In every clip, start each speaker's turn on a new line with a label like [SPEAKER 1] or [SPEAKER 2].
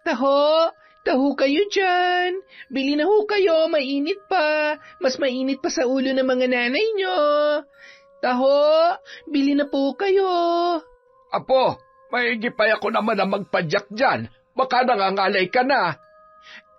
[SPEAKER 1] Taho! Taho kayo dyan! Bili na ho kayo, mainit pa! Mas mainit pa sa ulo ng mga nanay nyo! Taho! Bili na po kayo!
[SPEAKER 2] Apo, maigipay ako naman na magpadyak dyan. Baka nangangalay ka na.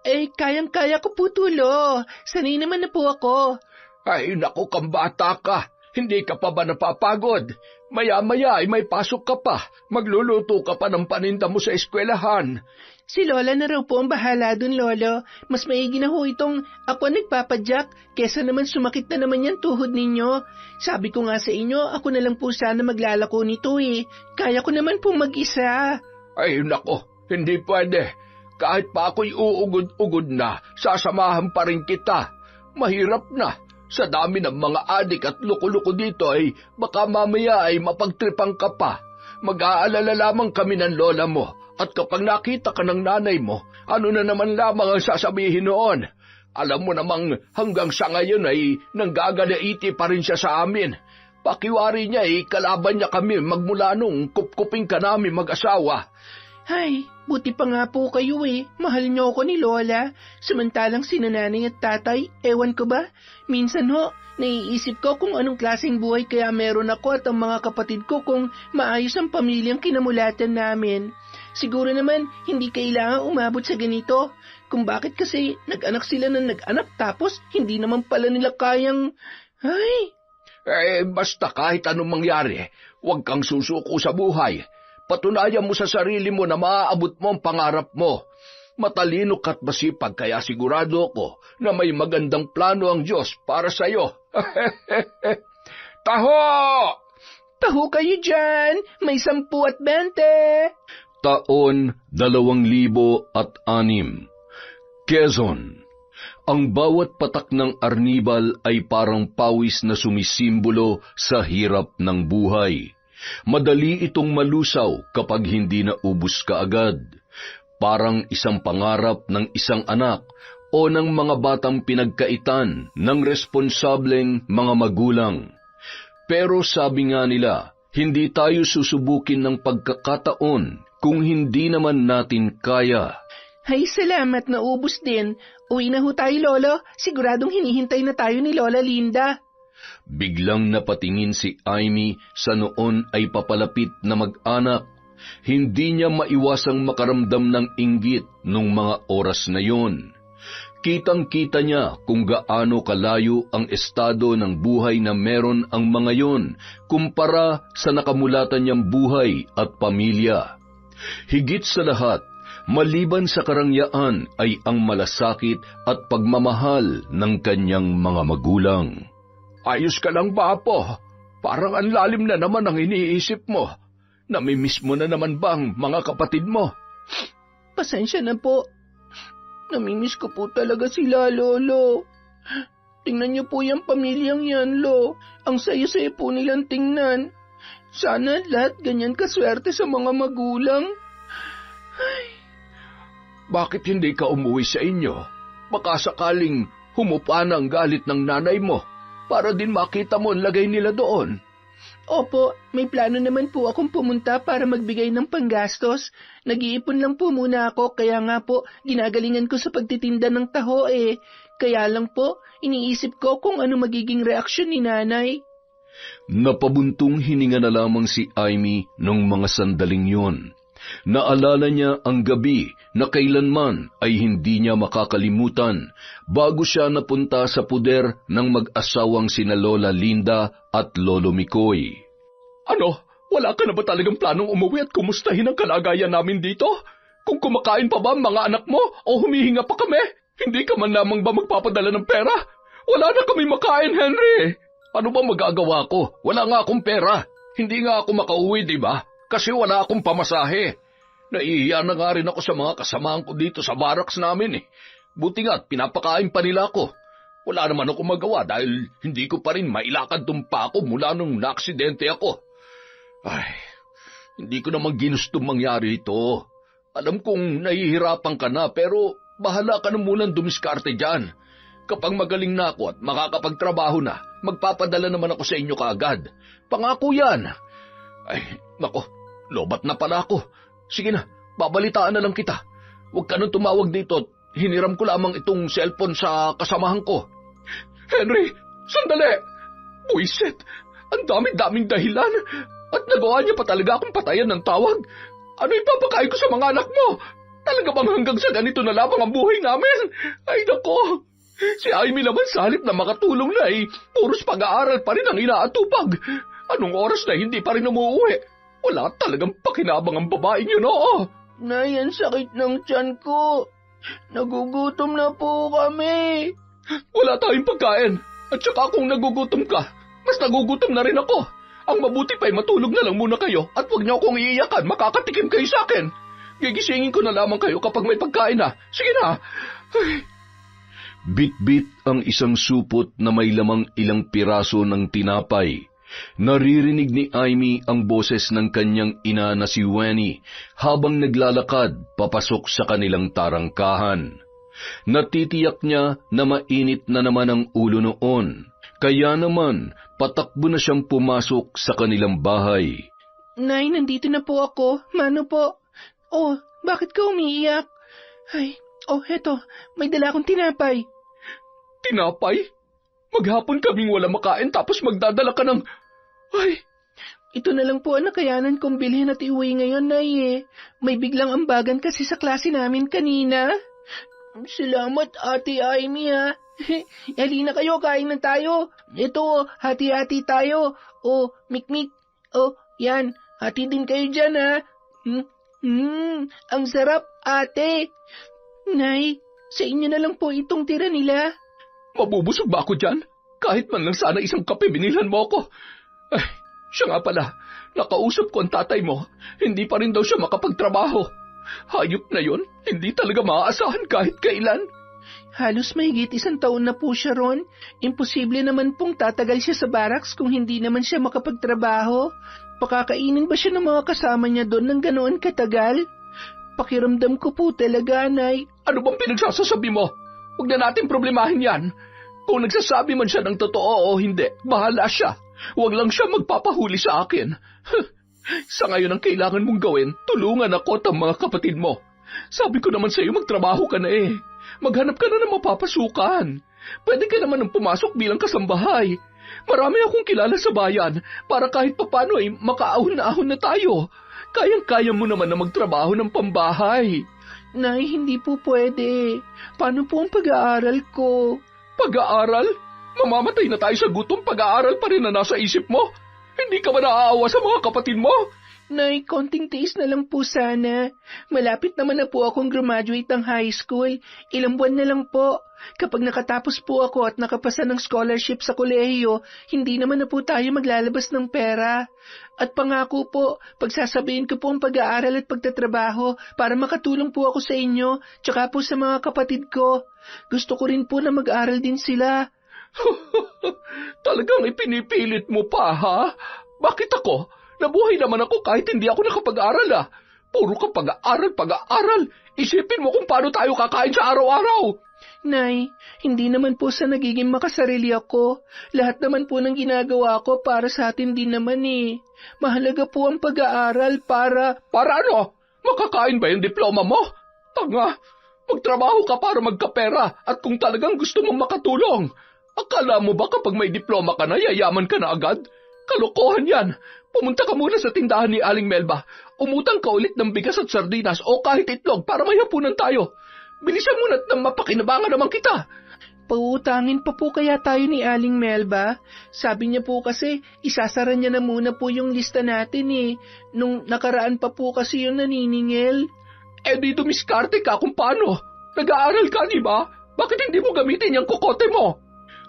[SPEAKER 1] Kayang-kaya ko po, Tulo. Sanay naman na po ako.
[SPEAKER 2] Ay, naku, kang bata ka. Hindi ka pa ba napapagod? Maya-maya ay may pasok ka pa. Magluluto ka pa ng paninda mo sa eskwelahan.
[SPEAKER 1] Si Lola na raw po ang bahala dun, Lolo. Mas maigi na ho itong ako nagpapadyak, kesa naman sumakit na naman yan tuhod ninyo. Sabi ko nga sa inyo, ako na lang po sana maglalako nito eh. Kaya ko naman pong mag-isa.
[SPEAKER 2] Ay, nako, hindi pwede. Kahit pa ako'y uugod-ugod na, sasamahan pa rin kita. Mahirap na. Sa dami ng mga adik at luko-luko dito ay baka mamaya ay mapagtripang ka pa. Mag-aalala lamang kami ng lola mo. At kapag nakita ka ng nanay mo, ano na naman lamang ang sasabihin noon? Alam mo namang hanggang sa ngayon ay nanggagalaiti pa rin siya sa amin. Pakiwari niya ay kalaban niya kami magmula nung kupkuping ka namin mag-asawa.
[SPEAKER 1] Hay, buti pa nga po kayo eh. Mahal niyo ako ni Lola. Samantalang sina nanay at tatay, ewan ko ba? Minsan ho, naiisip ko kung anong klaseng buhay kaya meron ako at ang mga kapatid ko kung maayos ang pamilyang kinamulatan namin. Siguro naman, hindi kailangan umabot sa ganito. Kung bakit kasi nag-anak sila na nag-anak tapos hindi naman pala nila kayang... Ay!
[SPEAKER 2] Basta kahit anong mangyari, huwag kang susuko sa buhay. Patunayan mo sa sarili mo na maaabot mo ang pangarap mo. Matalino ka't masipag kaya sigurado ko na may magandang plano ang Diyos para sa'yo. Taho!
[SPEAKER 1] Taho kayo dyan! May 10 at 20!
[SPEAKER 3] Taon 2006. Quezon. Ang bawat patak ng arnibal ay parang pawis na sumisimbolo sa hirap ng buhay. Madali itong malusaw kapag hindi na ubos kaagad. Parang isang pangarap ng isang anak o ng mga batang pinagkaitan ng responsableng mga magulang. Pero sabi nga nila, hindi tayo susubukin ng pagkakataon kung hindi naman natin kaya.
[SPEAKER 1] Hay, salamat na ubos din. Uwi na ho tayo, Lolo. Siguradong hinihintay na tayo ni Lola Linda.
[SPEAKER 3] Biglang napatingin si Amy sa noon ay papalapit na mag-anak. Hindi niya maiwasang makaramdam ng inggit nung mga oras na yon. Kitang-kita niya kung gaano kalayo ang estado ng buhay na meron ang mga yon kumpara sa nakamulatan niyang buhay at pamilya. Higit sa lahat, maliban sa karangyaan ay ang malasakit at pagmamahal ng kanyang mga magulang.
[SPEAKER 2] Ayos ka lang ba, Apo? Parang ang lalim na naman ang iniisip mo. Namimiss mo na naman bang mga kapatid mo?
[SPEAKER 1] Pasensya na po. Namimiss ko po talaga sila, Lolo. Tingnan niyo po yung pamilyang yan, Lo. Ang saya-saya po nilang tingnan. Sana lahat ganyan kaswerte sa mga magulang. Ay.
[SPEAKER 2] Bakit hindi ka umuwi sa inyo? Baka sakaling humupa na ang galit ng nanay mo para din makita mo ang lagay nila doon.
[SPEAKER 1] Opo, may plano naman po akong pumunta para magbigay ng panggastos. Nag-iipon lang po muna ako, kaya nga po ginagalingan ko sa pagtitinda ng taho eh. Kaya lang po, iniisip ko kung ano magiging reaksyon ni nanay.
[SPEAKER 3] Napabuntong hininga na lamang si Amy nung mga sandaling yon. Naalala niya ang gabi na kailanman ay hindi niya makakalimutan bago siya napunta sa puder ng mag-asawang sina Lola Linda at Lolo Mikoy.
[SPEAKER 2] Ano? Wala ka na ba talagang planong umuwi at kumustahin ang kalagayan namin dito? Kung kumakain pa ba ang mga anak mo o humihinga pa kami? Hindi ka man lamang ba magpapadala ng pera? Wala na kami makain, Henry! Ano ba magagawa ko? Wala nga akong pera. Hindi nga ako makauwi, di ba? Kasi wala akong pamasahe. Naiiya na nga rin ako sa mga kasamahan ko dito sa barracks namin eh. Buti nga't pinapakain pa nila ako. Wala naman ako magawa dahil hindi ko pa rin mailakad tumpa ako mula nung naaksidente ako. Ay, hindi ko naman ginustong mangyari ito. Alam kong nahihirapan ka na pero bahala ka na munang dumiskarte dyan. Kapag magaling na ako at makakapagtrabaho na, magpapadala naman ako sa inyo kaagad. Pangako yan. Ay, nako, lobat na pala ako. Sige na, babalitaan na lang kita. Huwag ka nang tumawag dito. Hiniram ko lamang itong cellphone sa kasamahan ko. Henry, sandali! Buisit! Ang dami-daming dahilan. At nagawa niya pa talaga akong patayan ng tawag. Ano ipapakain ko sa mga anak mo? Talaga bang hanggang sa ganito na lamang ang buhay namin? Ay nako! Si Amy naman sa halip na makatulong na puros pag-aaral pa rin ang inaatupag. Anong oras na hindi pa rin umuwi? Wala talagang pakinabang ang babaeng yun, oo.
[SPEAKER 1] Nay, ang sakit ng tiyan ko. Nagugutom na po kami.
[SPEAKER 2] Wala tayong pagkain. At saka kung nagugutom ka, mas nagugutom na rin ako. Ang mabuti pa'y matulog na lang muna kayo at huwag niyo akong iiyakan, makakatikim kayo sa akin. Gigisingin ko na lamang kayo kapag may pagkain na. Sige na. Ay.
[SPEAKER 3] Bit-bit ang isang supot na may lamang ilang piraso ng tinapay. Naririnig ni Amy ang boses ng kanyang ina na si Winnie habang naglalakad papasok sa kanilang tarangkahan. Natitiyak niya na mainit na naman ang ulo noon, kaya naman patakbo na siyang pumasok sa kanilang bahay.
[SPEAKER 1] Nay, nandito na po ako. Mano po? Oh, bakit ka umiiyak? Ay, heto, may dala akong tinapay.
[SPEAKER 2] Tinapay? Maghapon kaming wala makain tapos magdadala ka ng... Ay!
[SPEAKER 1] Ito na lang po ang nakayanan kong bilhin at iuwi ngayon, Nay. May biglang ambagan kasi sa klase namin kanina. Salamat, Ate Amy, ha. Halina kayo, kain na tayo. Ito, hati-hati tayo. Mikmik. Yan, hati din kayo dyan, ha. Ang sarap, ate. Nay, sa inyo na lang po itong tira nila.
[SPEAKER 2] Mabubusog ba ako dyan? Kahit man lang sana isang kape binilhan mo ako. Ay, siya nga pala. Nakausap ko ang tatay mo. Hindi pa rin daw siya makapagtrabaho. Hayop na yon, hindi talaga maaasahan kahit kailan.
[SPEAKER 1] Halos mahigit 1 taon na po siya ron. Imposible naman pong tatagal siya sa barracks kung hindi naman siya makapagtrabaho. Pakakainin ba siya ng mga kasama niya doon ng ganoon katagal? Pakiramdam ko po talaga, Nay.
[SPEAKER 2] Ano bang pinagsasasabi mo? Huwag na natin problemahin yan. Kung nagsasabi man siya ng totoo o hindi, bahala siya. Huwag lang siya magpapahuli sa akin. Sa ngayon ang kailangan mong gawin, tulungan ako at ang mga kapatid mo. Sabi ko naman sa iyo, magtrabaho ka na eh. Maghanap ka na ng mapapasukan. Pwede ka naman ng pumasok bilang kasambahay. Marami akong kilala sa bayan para kahit papano ay makaahon na ahon na tayo. Kayang-kaya mo naman na magtrabaho ng pambahay.
[SPEAKER 1] Nay, hindi po pwede. Paano po ang pag-aaral ko?
[SPEAKER 2] Pag-aaral? Mamamatay na tayo sa gutom, pag-aaral pa rin na nasa isip mo. Hindi ka ba naaawa sa mga kapatid mo?
[SPEAKER 1] Nay, konting tiis na lang po sana. Malapit naman na po akong graduate ng high school. Ilang buwan na lang po. Kapag nakatapos po ako at nakapasa ng scholarship sa kolehiyo, hindi naman na po tayo maglalabas ng pera. At pangako po, pagsasabihin ko po ang pag-aaral at pagtatrabaho para makatulong po ako sa inyo, tsaka po sa mga kapatid ko. Gusto ko rin po na mag-aral din sila.
[SPEAKER 2] Talagang ipinipilit mo pa, ha? Bakit ako? Nabuhay naman ako kahit hindi ako nakapag-aral, ah. Puro ka pag-aaral. Isipin mo kung paano tayo kakain sa araw-araw.
[SPEAKER 1] Nay, hindi naman po sa nagiging makasarili ako. Lahat naman po ng ginagawa ko para sa atin din naman eh. Mahalaga po ang pag-aaral para...
[SPEAKER 2] Para ano? Makakain ba yung diploma mo? Tanga! Magtrabaho ka para magkapera at kung talagang gusto mong makatulong. Akala mo ba kapag may diploma ka na, yayaman ka na agad? Kalokohan yan. Pumunta ka muna sa tindahan ni Aling Melba. Umutang ka ulit ng bigas at sardinas o kahit itlog para may hapunan tayo. Bilisan mo na't nang mapakinabangan naman kita.
[SPEAKER 1] Pautangin pa po kaya tayo ni Aling Melba? Sabi niya po kasi, isasara niya na muna po yung lista natin eh. Nung nakaraan pa po kasi yung naniningil.
[SPEAKER 2] Eh di dumiskarte ka kung paano. Nag-aaral ka, di ba? Bakit hindi mo gamitin yung kokote mo?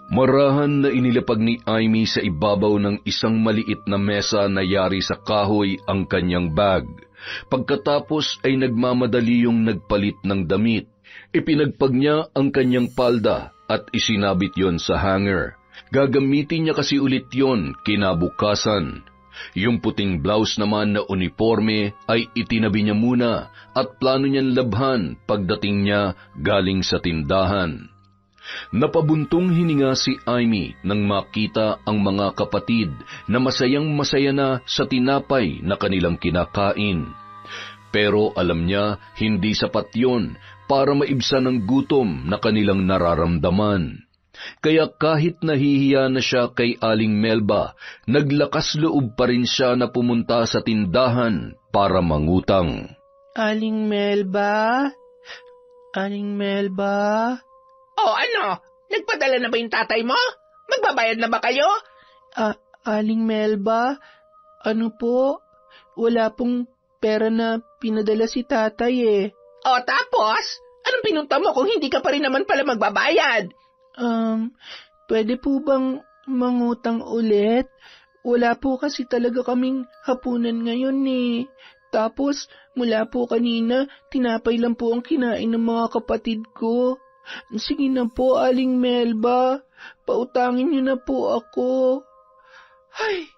[SPEAKER 3] Marahan na inilapag ni Amy sa ibabaw ng isang maliit na mesa na yari sa kahoy ang kanyang bag. Pagkatapos ay nagmamadali yung nagpalit ng damit. Ipinagpag niya ang kanyang palda at isinabit yon sa hanger. Gagamitin niya kasi ulit yon kinabukasan. Yung puting blouse naman na uniforme ay itinabi niya muna at plano niyang labhan pagdating niya galing sa tindahan. Napabuntong hininga si Amy nang makita ang mga kapatid na masayang-masaya na sa tinapay na kanilang kinakain. Pero alam niya hindi sapat yon para maibsan ang gutom na kanilang nararamdaman. Kaya kahit nahihiya na siya kay Aling Melba, naglakas loob pa rin siya na pumunta sa tindahan para mangutang.
[SPEAKER 1] Aling Melba? Aling Melba?
[SPEAKER 4] Oh, ano? Nagpadala na ba yung tatay mo? Magbabayad na ba kayo?
[SPEAKER 1] Aling Melba? Ano po? Wala pong pera na pinadala si tatay eh.
[SPEAKER 4] O tapos? Anong pinunta mo kung hindi ka pa rin naman pala magbabayad?
[SPEAKER 1] Pwede po bang mangutang ulit? Wala po kasi talaga kaming hapunan ngayon eh. Tapos, mula po kanina, tinapay lang po ang kinain ng mga kapatid ko. Sige na po, Aling Melba. Pautangin niyo na po ako.
[SPEAKER 4] Ay,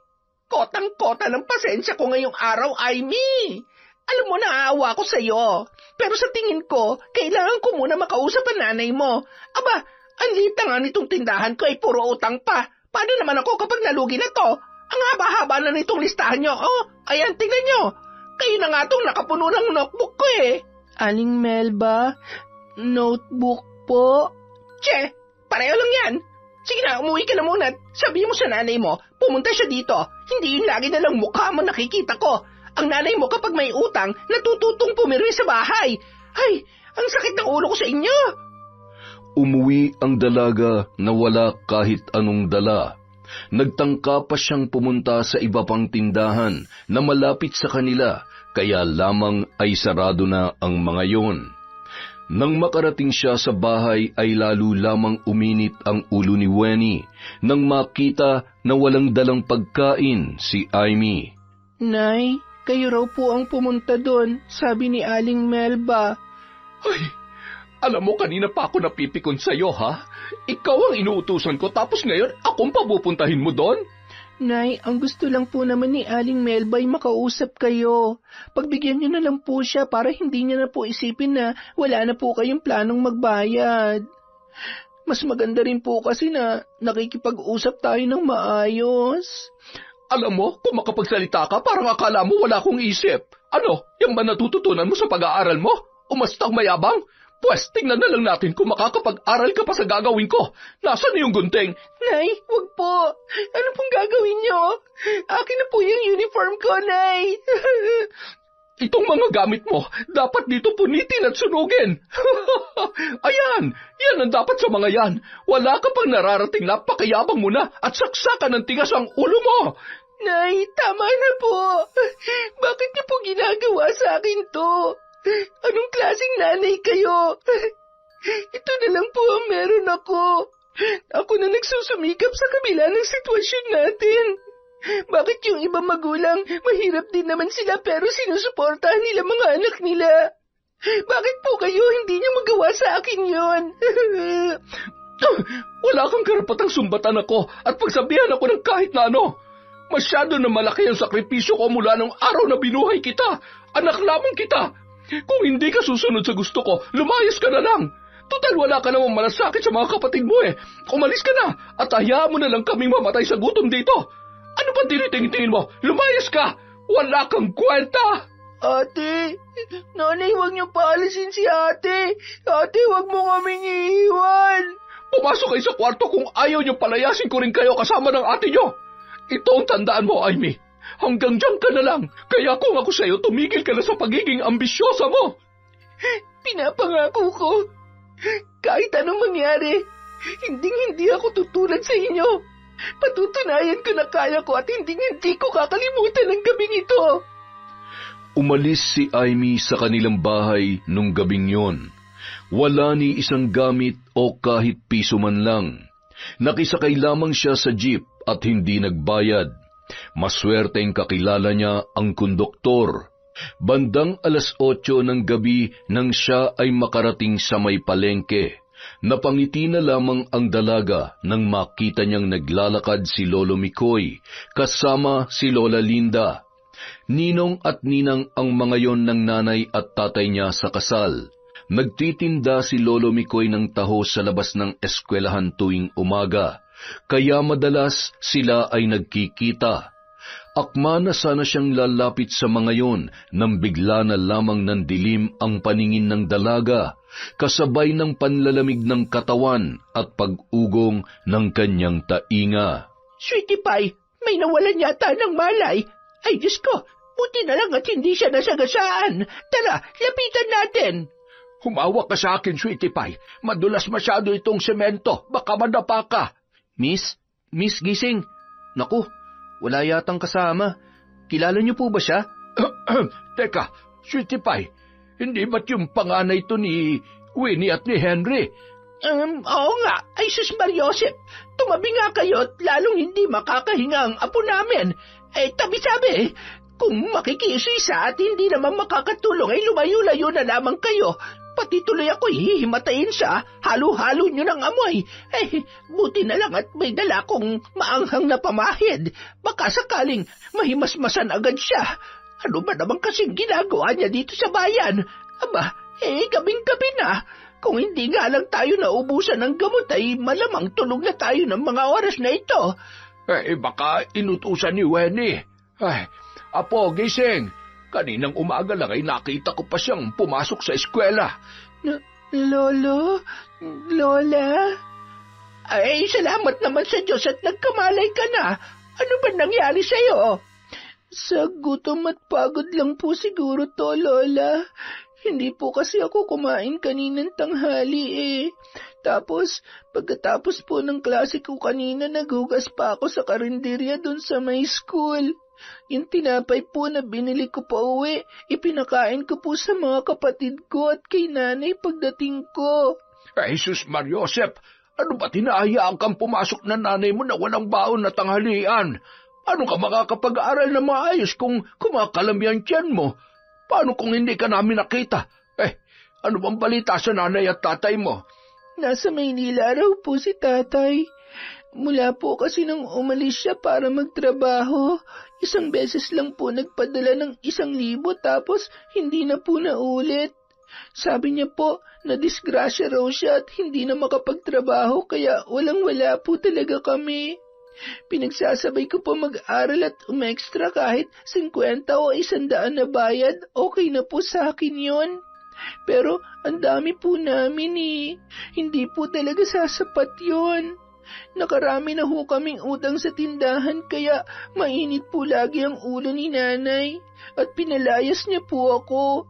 [SPEAKER 4] kotang-kota ng pasensya ko ngayong araw, Aimee. Alam mo, naaawa ko sa'yo. Pero sa tingin ko, kailangan ko muna makausap ang nanay mo. Aba, ang liit na nga nitong tindahan ko ay puro utang pa. Paano naman ako kapag nalugi na to? Ang haba-haba na nitong listahan nyo. Oh, ayan, tingnan nyo. Kayo na nga itong nakapuno ng notebook ko eh.
[SPEAKER 1] Aling Melba, notebook po?
[SPEAKER 4] Che, pareho lang yan. Sige na, umuwi ka na muna. Sabihin mo sa nanay mo, pumunta siya dito. Hindi yun lagi na lang mukha mo nakikita ko. Ang nanay mo kapag may utang, natututong pumirmi sa bahay. Ay, ang sakit ng ulo ko sa inyo.
[SPEAKER 3] Umuwi ang dalaga na wala kahit anong dala. Nagtangka pa siyang pumunta sa iba pang tindahan na malapit sa kanila, kaya lamang ay sarado na ang mga yon. Nang makarating siya sa bahay ay lalo lamang uminit ang ulo ni Wenny nang makita na walang dalang pagkain si Aimee.
[SPEAKER 1] Nay, kayo raw po ang pumunta doon, sabi ni Aling Melba.
[SPEAKER 2] Ay, alam mo, kanina pa ako napipikon sa'yo, ha? Ikaw ang inuutusan ko, tapos ngayon akong papupuntahin mo doon?
[SPEAKER 1] Nay, ang gusto lang po naman ni Aling Melba ay makausap kayo. Pagbigyan niyo na lang po siya para hindi niya na po isipin na wala na po kayong planong magbayad. Mas maganda rin po kasi na nakikipag-usap tayo ng maayos.
[SPEAKER 2] Alam mo, kung makapagsalita ka, parang akala mo wala akong isip. Ano, yung ba natututunan mo sa pag-aaral mo? Umastang mayabang? Pwes, tingnan na lang natin kung makakapag-aral ka pa sa gagawin ko. Nasaan na yung gunting?
[SPEAKER 1] Nay, wag po. Ano pong gagawin niyo? Akin na po yung uniform ko, Nay.
[SPEAKER 2] Itong mga gamit mo, dapat dito punitin at sunugin. Ayan, yan ang dapat sa mga yan. Wala ka pang nararating napakayabang mo na at saksakan ng tigas ang ulo mo.
[SPEAKER 1] Nay, tama na po. Bakit niyo po ginagawa sa akin to? Anong klaseng nanay kayo? Ito na lang po ang meron ako. Ako na nagsusumikap sa kabila ng sitwasyon natin. Bakit yung ibang magulang, mahirap din naman sila pero sinusuportahan nila mga anak nila? Bakit po kayo hindi niyo magawa sa akin yon?
[SPEAKER 2] Wala kang karapatang sumbatan ako at pagsabihan ako ng kahit na ano. Masyado na malaki ang sakripisyo ko mula nung araw na binuhay kita. Anak lamang kita. Kung hindi ka susunod sa gusto ko, lumayas ka na lang. Total wala ka namang malasakit sa mga kapatid mo eh. Umalis ka na at hayaan mo na lang kaming mamatay sa gutom dito. Ano ba tinitingin mo? Lumayas ka! Wala kang kwenta!
[SPEAKER 1] Ate, nanay, huwag niyo paalisin si ate. Ate, huwag mo kaming iiwan.
[SPEAKER 2] Pumasok kayo sa kwarto kung ayaw niyo palayasin ko rin kayo kasama ng ate niyo. Ito ang tandaan mo, Aimee. Hanggang diyan ka na lang. Kaya kung ako sa'yo, tumigil ka na sa pagiging ambisyosa mo.
[SPEAKER 1] Pinapangako ko, kahit anong mangyari, hindi ako tutulad sa inyo. Patutunayan ko na kaya ko at hindi ko kakalimutan ang gabing ito.
[SPEAKER 3] Umalis si Aimee sa kanilang bahay nung gabing yon. Wala ni isang gamit o kahit piso man lang. Nakisakay lamang siya sa jeep at hindi nagbayad. Maswerteng kakilala niya ang konduktor. Bandang 8:00 ng gabi nang siya ay makarating sa may palengke. Napangiti na lamang ang dalaga nang makita niyang naglalakad si Lolo Mikoy kasama si Lola Linda. Ninong at ninang ang mga yon ng nanay at tatay niya sa kasal. Nagtitinda si Lolo Mikoy ng taho sa labas ng eskwelahan tuwing umaga, kaya madalas sila ay nagkikita. Akma na sana siyang lalapit sa mga yon nang bigla na lamang nandilim ang paningin ng dalaga, kasabay ng panlalamig ng katawan at pag-ugong ng kanyang tainga.
[SPEAKER 4] Sweetie Pie, may nawalan yata ng malay. Ay, Diyos ko, buti na lang at hindi siya nasagasaan. Tara, lapitan natin.
[SPEAKER 2] Humawak ka sa akin, Sweetie Pie. Madulas masyado itong semento. Baka madapa ka.
[SPEAKER 1] Miss gising. Naku, wala yatang kasama. Kilala niyo po ba siya?
[SPEAKER 2] Teka, Sweetie Pie, hindi ba't yung panganay to ni Winnie at ni Henry?
[SPEAKER 4] Oo nga. Ay, sus Mariosep, tumabi nga kayo at lalong hindi makakahinga ang apo namin. Tabi-sabi, kung makikisisa at hindi naman makakatulong ay lumayo-layo na lamang kayo. Pati tuloy ako hihimatayin siya, halo-halo nyo ng amoy. Buti na lang at may dala kong maanghang na pamahid. Baka sakaling mahimasmasan agad siya. Ano ba naman kasing ginagawa niya dito sa bayan? Aba, gabing-gabi na. Kung hindi nga lang tayo naubusan ng gamot ay malamang tulog na tayo ng mga oras na ito.
[SPEAKER 2] Baka inutusan ni Winnie. Apo, gising. Kaninang umaga lang ay nakita ko pa siyang pumasok sa eskwela.
[SPEAKER 4] Lola? Ay, salamat naman sa Diyos at nagkamalay ka na. Ano ba nangyari sa'yo? Sa gutom at pagod lang po siguro to, Lola. Hindi po kasi ako kumain kaninang tanghali Tapos, pagkatapos po ng klase ko kanina, naghugas pa ako sa karinderya doon sa may school. Yung tinapay po na binili ko pa uwi, ipinakain ko po sa mga kapatid ko at kay nanay pagdating ko.
[SPEAKER 2] Jesus Mariosep, ano ba tinahayaan kang pumasok na nanay mo na walang baon na tanghalian? Paano ka makakapag-aaral na maayos kung kumakalami ang tiyan mo? Paano kung hindi ka namin nakita? Ano bang balita sa nanay at tatay mo?
[SPEAKER 4] Nasa Maynila raw po si tatay. Mula po kasi nang umalis siya para magtrabaho, isang beses lang po nagpadala ng 1,000 tapos hindi na po naulit. Sabi niya po na disgrasya raw siya at hindi na makapagtrabaho kaya walang-wala po talaga kami. Pinagsasabay ko po mag-aral at umextra kahit 50 o 100 na bayad, okay na po sa akin yon. Pero ang dami po namin Hindi po talaga sasapat yon. Nakarami na ho kaming utang sa tindahan kaya mainit po lagi ang ulo ni nanay at pinalayas niya po ako.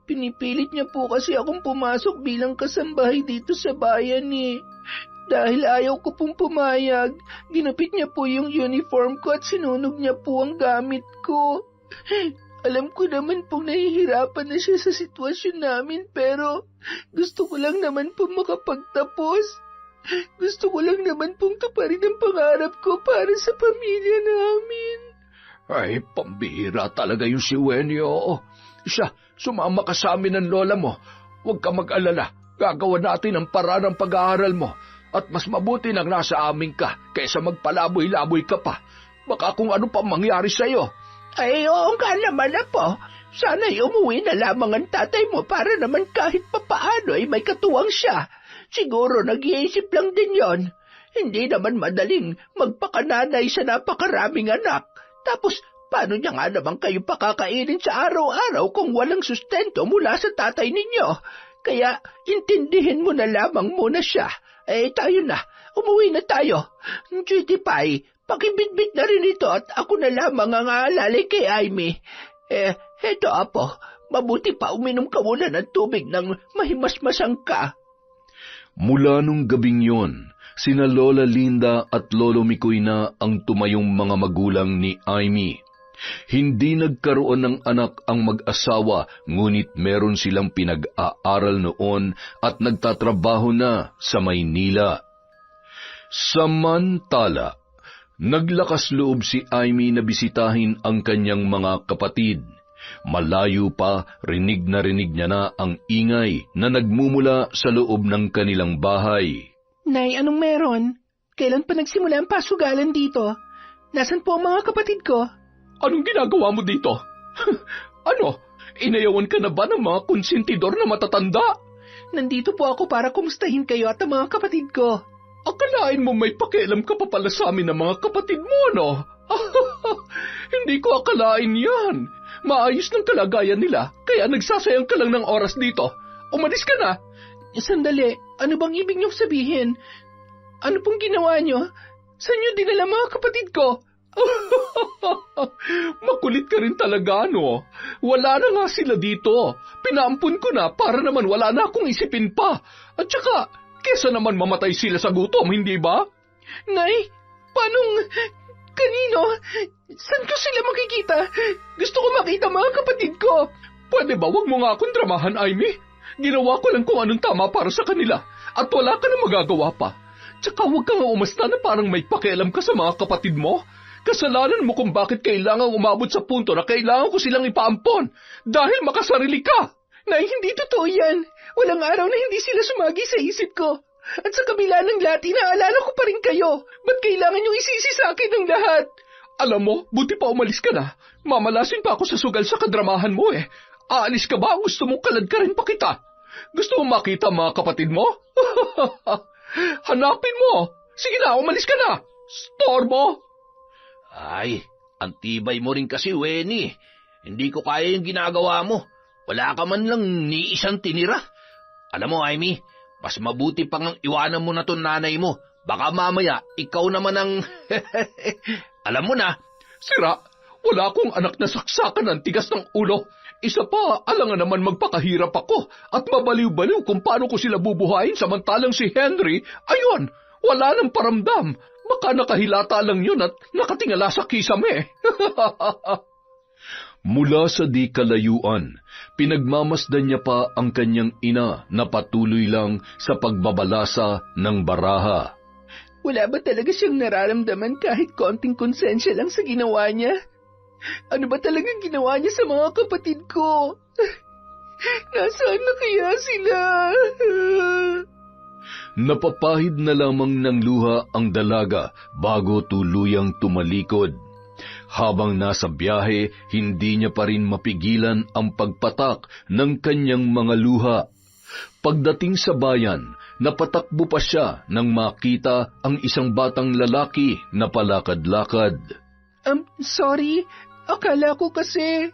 [SPEAKER 4] Pinipilit niya po kasi akong pumasok bilang kasambahay dito sa bayan Dahil ayaw ko pong pumayag, ginupit niya po yung uniform ko at sinunog niya po ang gamit ko. Alam ko naman pong nahihirapan na siya sa sitwasyon namin pero gusto ko lang naman pong makapagtapos. Gusto ko lang naman pong tuparin ang pangarap ko para sa pamilya namin.
[SPEAKER 2] Ay, pambihira talaga yung si Wenyo. Siya, sumama ka sa amin ng lola mo. Huwag ka mag-alala. Gagawa natin ang paraan ng pag-aaral mo. At mas mabuti nang nasa amin ka kaysa magpalaboy-laboy ka pa. Baka kung ano pa mangyari sa'yo.
[SPEAKER 4] Ay, oo nga naman na po. Sana'y umuwi na lamang ang tatay mo para naman kahit papaano ay may katuwang siya. Siguro nag-iisip lang din yon. Hindi naman madaling magpakananay sa napakaraming anak. Tapos, paano niya nga naman kayo pakakainin sa araw-araw kung walang sustento mula sa tatay ninyo? Kaya, intindihin mo na lamang muna siya. Tayo na. Umuwi na tayo. Sweetie Pie, pakibitbit na rin ito at ako na lamang ang aalalay kay Amy. Heto apo, mabuti pa uminom ka muna ng tubig nang mahimasmasang ka.
[SPEAKER 3] Mula nung gabing yon, sina Lola Linda at Lolo Mikoy na ang tumayong mga magulang ni Amy. Hindi nagkaroon ng anak ang mag-asawa, ngunit meron silang pinag-aaral noon at nagtatrabaho na sa Maynila. Samantala, naglakas loob si Amy na bisitahin ang kanyang mga kapatid. Malayo pa, rinig niya na ang ingay na nagmumula sa loob ng kanilang bahay.
[SPEAKER 1] Nay, anong meron? Kailan pa nagsimula ang pasugalan dito? Nasaan po ang mga kapatid ko?
[SPEAKER 2] Anong ginagawa mo dito? Ano? Inayawan ka na ba ng mga konsentidor na matatanda?
[SPEAKER 1] Nandito po ako para kumustahin kayo at ang mga kapatid ko.
[SPEAKER 2] Akalain mo may pakialam ka pa pala sa amin ng mga kapatid mo, no? Hindi ko akalain yan. Maayos ng kalagayan nila, kaya nagsasayang ka lang ng oras dito. Umalis ka na.
[SPEAKER 1] Sandali, ano bang ibig niyong sabihin? Ano pong ginawa niyo? Saan niyo dinala mga kapatid ko?
[SPEAKER 2] Makulit ka rin talaga, no? Wala na nga sila dito. Pinaampun ko na para naman wala na akong isipin pa. At saka, kesa naman mamatay sila sa gutom, hindi ba?
[SPEAKER 1] Nay, paanong... kanino? Saan ko sila makikita? Gusto ko makita mga kapatid ko.
[SPEAKER 2] Pwede ba wag mo nga akong dramahan, Amy? Ginawa ko lang kung anong tama para sa kanila at wala ka na magagawa pa. Tsaka huwag kang umasta na parang may pakialam ka sa mga kapatid mo. Kasalanan mo kung bakit kailangang umabot sa punto na kailangan ko silang ipaampon dahil makasarili ka.
[SPEAKER 1] Nay, hindi totoo yan. Walang araw na hindi sila sumagi sa isip ko. At sa kabila ng lahat, inaalala ko pa rin kayo. Ba't kailangan nyo isisi sa akin ng lahat?
[SPEAKER 2] Alam mo, buti pa umalis ka na. Mamalasin pa ako sa sugal sa kadramahan mo eh. Aalis ka ba? Gusto mong kalad ka rin pa kita? Gusto mong makita mga kapatid mo? Hanapin mo. Sige na, umalis ka na. Storbo.
[SPEAKER 4] Ay, ang tibay mo rin kasi, Weni. Hindi ko kaya yung ginagawa mo. Wala ka man lang ni isang tinira. Alam mo, Amy, mas mabuti pang iwanan mo na ton nanay mo. Baka mamaya, ikaw naman ang... Alam mo na.
[SPEAKER 2] Sira, wala akong anak na saksakan ng tigas ng ulo. Isa pa, alangan naman magpakahirap ako at mabaliw-baliw kung paano ko sila bubuhayin samantalang si Henry, ayun, wala nang paramdam. Baka nakahilata lang yun at nakatingala sa kisame.
[SPEAKER 3] Mula sa di kalayuan, pinagmamasdan niya pa ang kanyang ina na patuloy lang sa pagbabalasa ng baraha.
[SPEAKER 1] Wala ba talaga siyang nararamdaman kahit konting konsensya lang sa ginawa niya? Ano ba talagang ginawa niya sa mga kapatid ko? Nasaan na kaya sila?
[SPEAKER 3] Napapahid na lamang ng luha ang dalaga bago tuluyang tumalikod. Habang nasa biyahe, hindi niya pa rin mapigilan ang pagpatak ng kanyang mga luha. Pagdating sa bayan, napatakbo pa siya nang makita ang isang batang lalaki na palakad-lakad.
[SPEAKER 1] Sorry, akala ko kasi...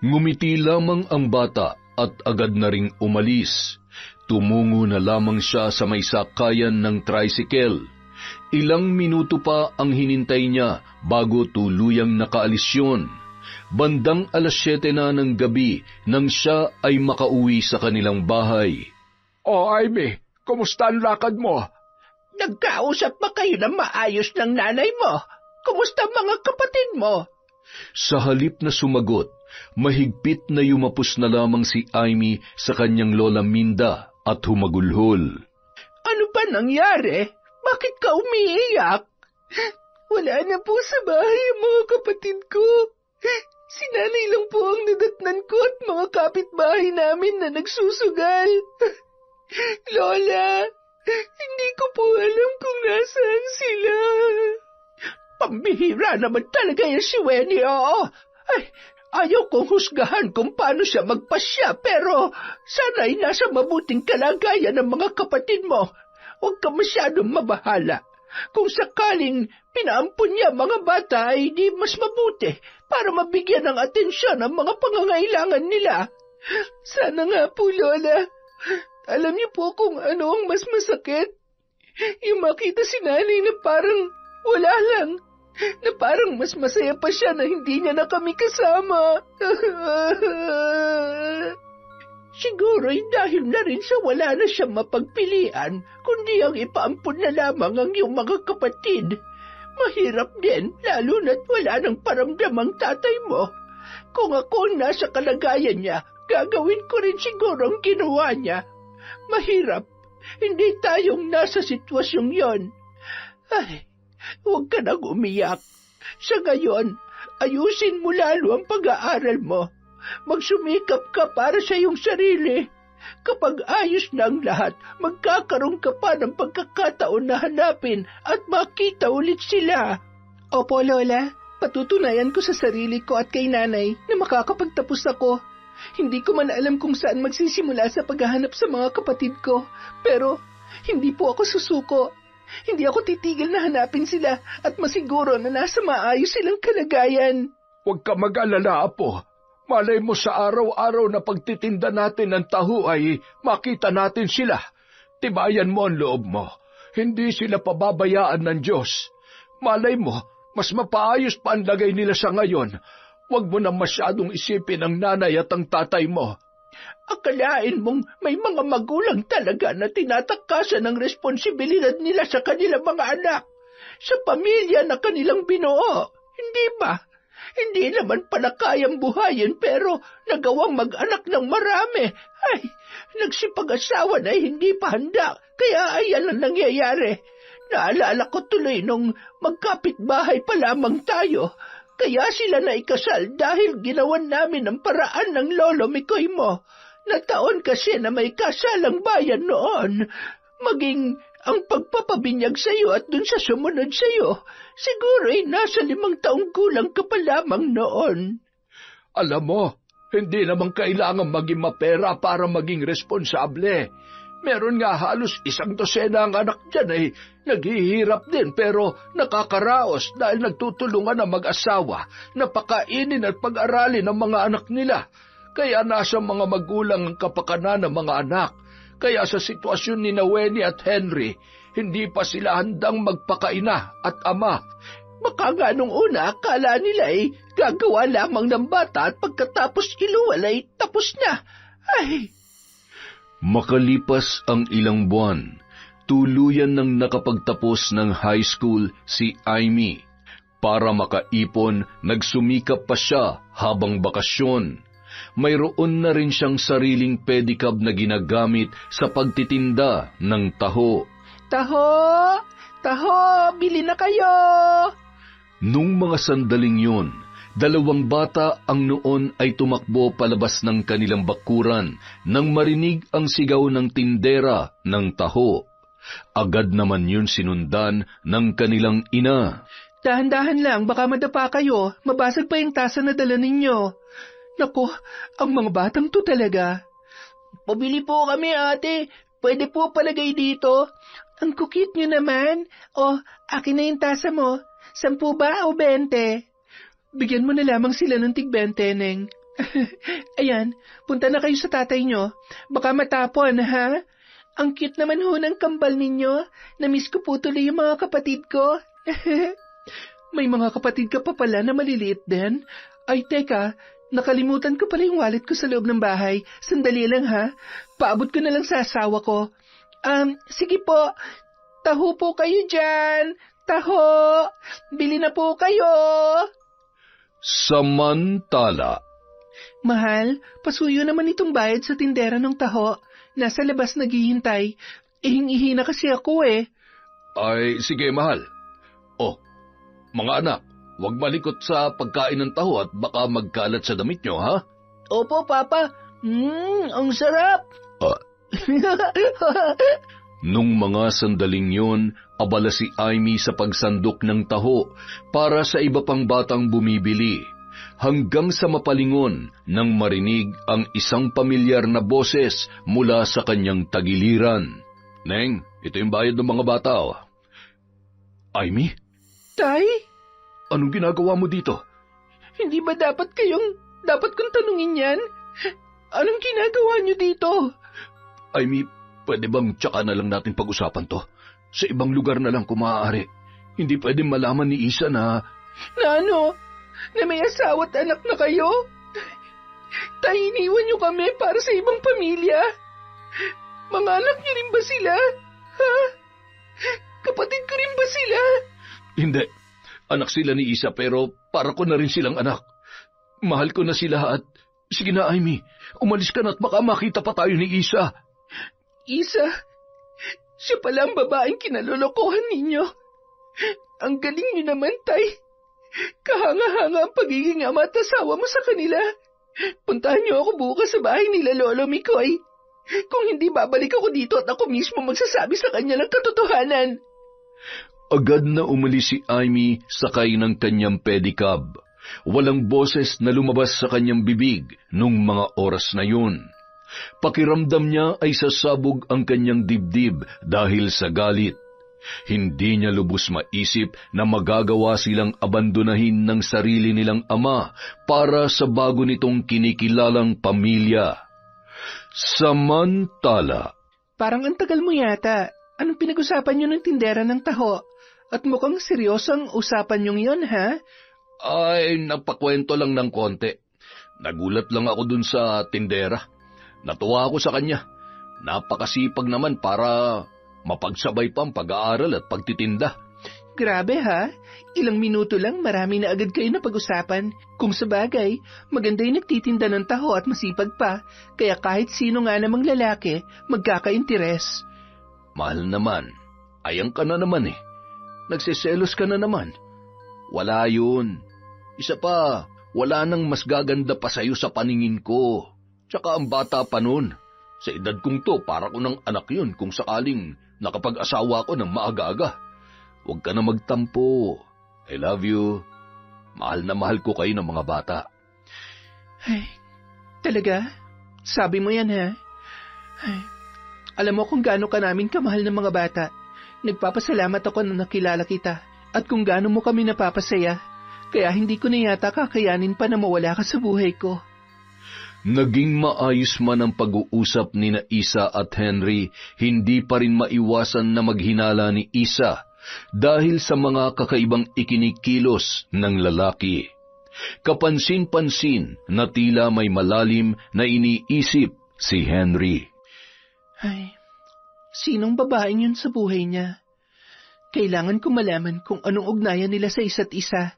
[SPEAKER 3] Ngumiti lamang ang bata at agad na ring umalis. Tumungo na lamang siya sa may sakayan ng tricycle. Ilang minuto pa ang hinintay niya bago tuluyang nakaalis yun. Bandang 7:00 na ng gabi nang siya ay makauwi sa kanilang bahay.
[SPEAKER 2] Amy, kumusta ang lakad mo?
[SPEAKER 4] Nagkausap ba kayo ng maayos ng nanay mo? Kumusta mga kapatid mo?
[SPEAKER 3] Sa halip na sumagot, mahigpit na yumapos na lamang si Amy sa kanyang lola Minda at humagulhol.
[SPEAKER 4] Ano ba nangyari? Bakit ka umiiyak?
[SPEAKER 1] Wala na po sa bahay ang mga kapatid ko. Si nanay lang po ang nadatnan ko at mga kapitbahay namin na nagsusugal. Lola, hindi ko po alam kung nasaan sila.
[SPEAKER 4] Pambihira naman talaga yan si Weni, oo. Ay, ayaw kong husgahan kung paano siya magpasya, pero sana'y nasa mabuting kalagayan ng mga kapatid mo. Huwag ka masyadong mabahala. Kung sakaling pinaampun niya mga bata, ay di mas mabuti para mabigyan ng atensyon ang mga pangangailangan nila.
[SPEAKER 1] Sana nga po, Lola. Alam niyo po kung ano ang mas masakit? Yung makita si nanay na parang wala lang. Na parang mas masaya pa siya na hindi niya na kami kasama.
[SPEAKER 4] Siguro'y dahil na rin sa wala na siyang mapagpilian, kundi ang ipaampun na lamang ang iyong mga kapatid. Mahirap din, lalo na't wala nang paramdam ang tatay mo. Kung ako nasa kalagayan niya, gagawin ko rin siguro ang ginawa niya. Mahirap, hindi tayong nasa sitwasyong yon. Ay, huwag ka nang umiyak. Sa ngayon, ayusin mo lalo ang pag-aaral mo. Magsumikap ka para sa iyong sarili. Kapag ayos na ang lahat, magkakaroon ka pa ng pagkakataon na hanapin at makita ulit sila.
[SPEAKER 1] Opo, Lola. Patutunayan ko sa sarili ko at kay nanay na makakapagtapos ako. Hindi ko man alam kung saan magsisimula sa paghahanap sa mga kapatid ko, pero hindi po ako susuko. Hindi ako titigil na hanapin sila at masiguro na nasa maayos silang kalagayan.
[SPEAKER 2] Huwag ka mag-alala, Apo. Malay mo sa araw-araw na pagtitinda natin ng taho ay makita natin sila. Tibayan mo ang loob mo. Hindi sila pababayaan ng Diyos. Malay mo, mas mapaayos pa ang lagay nila sa ngayon. Huwag mo na masyadong isipin ang nanay at ang tatay mo. Akalain mong may mga magulang talaga na tinatakasan ng responsibilidad nila sa kanilang mga anak, sa pamilya na kanilang binuo. Hindi ba? Hindi naman pala kayang buhayin pero nagawang mag-anak ng marami. Ay, nagsipag-asawa na hindi pa handa, kaya ayan ang nangyayari. Naalala ko tuloy nung magkapit-bahay pa lamang tayo, kaya sila na ikasal dahil ginawan namin ang paraan ng lolo Mikoy mo. Na taon kasi na may kasalang bayan noon. Maging ang pagpapabinyag sa iyo at dun sa sumunod sa iyo, siguro ay nasa 5 taong gulang ka pa lamang noon. Alam mo, hindi naman kailangan maging mapera para maging responsable. Meron nga halos 100 ang anak dyan ay naghihirap din pero nakakaraos dahil nagtutulungan ang mag-asawa na pakainin at pag-aralin ang mga anak nila. Kaya nasa mga magulang ang kapakanan ng mga anak. Kaya sa sitwasyon ni Winnie at Henry, hindi pa sila handang magpakaina at ama. Baka nga nung una, akala nila ay gagawa lamang ng bata at pagkatapos iluwalay, tapos na. Ay!
[SPEAKER 3] Makalipas ang ilang buwan, tuluyan nang nakapagtapos ng high school si Amy. Para makaipon, nagsumikap pa siya habang bakasyon. Mayroon na rin siyang sariling pedicab na ginagamit sa pagtitinda ng taho.
[SPEAKER 1] Taho! Taho! Bili na kayo!
[SPEAKER 3] Nung mga sandaling yun, 2 bata ang noon ay tumakbo palabas ng kanilang bakuran nang marinig ang sigaw ng tindera ng taho. Agad naman yun sinundan ng kanilang ina.
[SPEAKER 1] Dahan-dahan lang, baka madapa kayo. Mabasag pa yung tasa na dala ninyo. Naku, ang mga batang to talaga. Pabili po kami, ate. Pwede po palagay dito. Ang kukit nyo naman. O, akin na yung tasa mo. 10 ba o 20? Bigyan mo na lamang sila ng tig-20, Neng. Ayan, punta na kayo sa tatay nyo. Baka matapon, ha? Ang cute naman ho ng kambal ninyo. Namiss ko po tuloy yung mga kapatid ko. May mga kapatid ka pa pala na maliliit din. Ay, teka, nakalimutan ko pala yung wallet ko sa loob ng bahay. Sandali lang, ha? Paabot ko na lang sa asawa ko. Sige po. Taho po kayo dyan. Taho. Bili na po kayo.
[SPEAKER 3] Samantala,
[SPEAKER 1] Mahal, pasuyo naman itong bayad sa tindera ng taho. Nasa labas naghihintay. Ihing-ihi na kasi ako eh.
[SPEAKER 2] Ay, sige, mahal. Oh, mga anak, huwag malikot sa pagkain ng taho at baka magkalat sa damit nyo, ha?
[SPEAKER 1] Opo, Papa. Ang sarap.
[SPEAKER 3] nung mga sandaling yon, abala si Amy sa pagsandok ng taho para sa iba pang batang bumibili. Hanggang sa mapalingon nang marinig ang isang pamilyar na boses mula sa kanyang tagiliran. Neng, ito yung bayad ng mga bata, oh. Amy?
[SPEAKER 1] Tay?
[SPEAKER 3] Anong ginagawa mo dito?
[SPEAKER 1] Hindi ba dapat kong tanungin yan? Anong ginagawa niyo dito?
[SPEAKER 3] Amy, pwede bang tsaka na lang natin pag-usapan to? Sa ibang lugar na lang kung maaari. Hindi pwedeng malaman ni Isa na...
[SPEAKER 1] Na ano? Na may asawa at anak na kayo? Tay, iniwan niyo kami para sa ibang pamilya? Mga anak niyo rin ba sila? Ha? Kapatid ko rin ba sila?
[SPEAKER 3] Hindi. Anak sila ni Isa pero para ko na rin silang anak. Mahal ko na sila at... Sige na, Amy. Umalis ka na at baka makita pa tayo ni Isa.
[SPEAKER 1] Isa? Siya pala ang babaeng kinalolokohan ninyo. Ang galing niyo naman, Tay. Kahanga-hanga ang pagiging ama at asawa mo sa kanila. Puntahan niyo ako bukas sa bahay nila Lolo Mikoy. Kung hindi, babalik ako dito at ako mismo magsasabi sa kanya ng katotohanan.
[SPEAKER 3] Agad na umalis si Amy sakay ng kanyang pedicab. Walang boses na lumabas sa kanyang bibig nung mga oras na yun. Pakiramdam niya ay sasabog ang kanyang dibdib dahil sa galit. Hindi niya lubos maisip na magagawa silang abandonahin ng sarili nilang ama para sa bago nitong kinikilalang pamilya. Samantala,
[SPEAKER 1] Parang ang tagal mo yata. Anong pinag-usapan niyo ng tindera ng taho? At mukhang seryosong usapan niyong yon, ha?
[SPEAKER 3] ay nagpakwento lang ng konti. Nagulat lang ako dun sa tindera. Natuwa ako sa kanya. Napakasipag naman para mapagsabay pa ang pag-aaral at pagtitinda.
[SPEAKER 1] Grabe ha, ilang minuto lang marami na agad kayo na pag-usapan. Kung sabagay, maganda yung nagtitinda ng taho at masipag pa, kaya kahit sino nga namang lalaki, magkaka-interes.
[SPEAKER 3] Mahal naman, ayang ka na naman eh. Nagsiselos ka na naman. Wala yun. Isa pa, wala nang mas gaganda pa sa'yo sa paningin ko. Tsaka ang bata pa nun. Sa edad kong to, para ko ng anak yun kung sakaling nakapag-asawa ko ng maaga-aga. Huwag ka na magtampo. I love you. Mahal na mahal ko kayo ng mga bata.
[SPEAKER 1] Ay, talaga? Sabi mo yan ha? Ay, alam mo kung gaano ka namin kamahal ng mga bata. Nagpapasalamat ako na nakilala kita. At kung gaano mo kami napapasaya. Kaya hindi ko na yata kakayanin pa na mawala ka sa buhay ko.
[SPEAKER 3] Naging maayos man ang pag-uusap ni na Isa at Henry, hindi pa rin maiwasan na maghinala ni Isa dahil sa mga kakaibang ikinikilos ng lalaki. Kapansin-pansin na tila may malalim na iniisip si Henry.
[SPEAKER 1] Ay, sinong babaeng yun sa buhay niya? Kailangan ko malaman kung anong ugnayan nila sa isa't isa.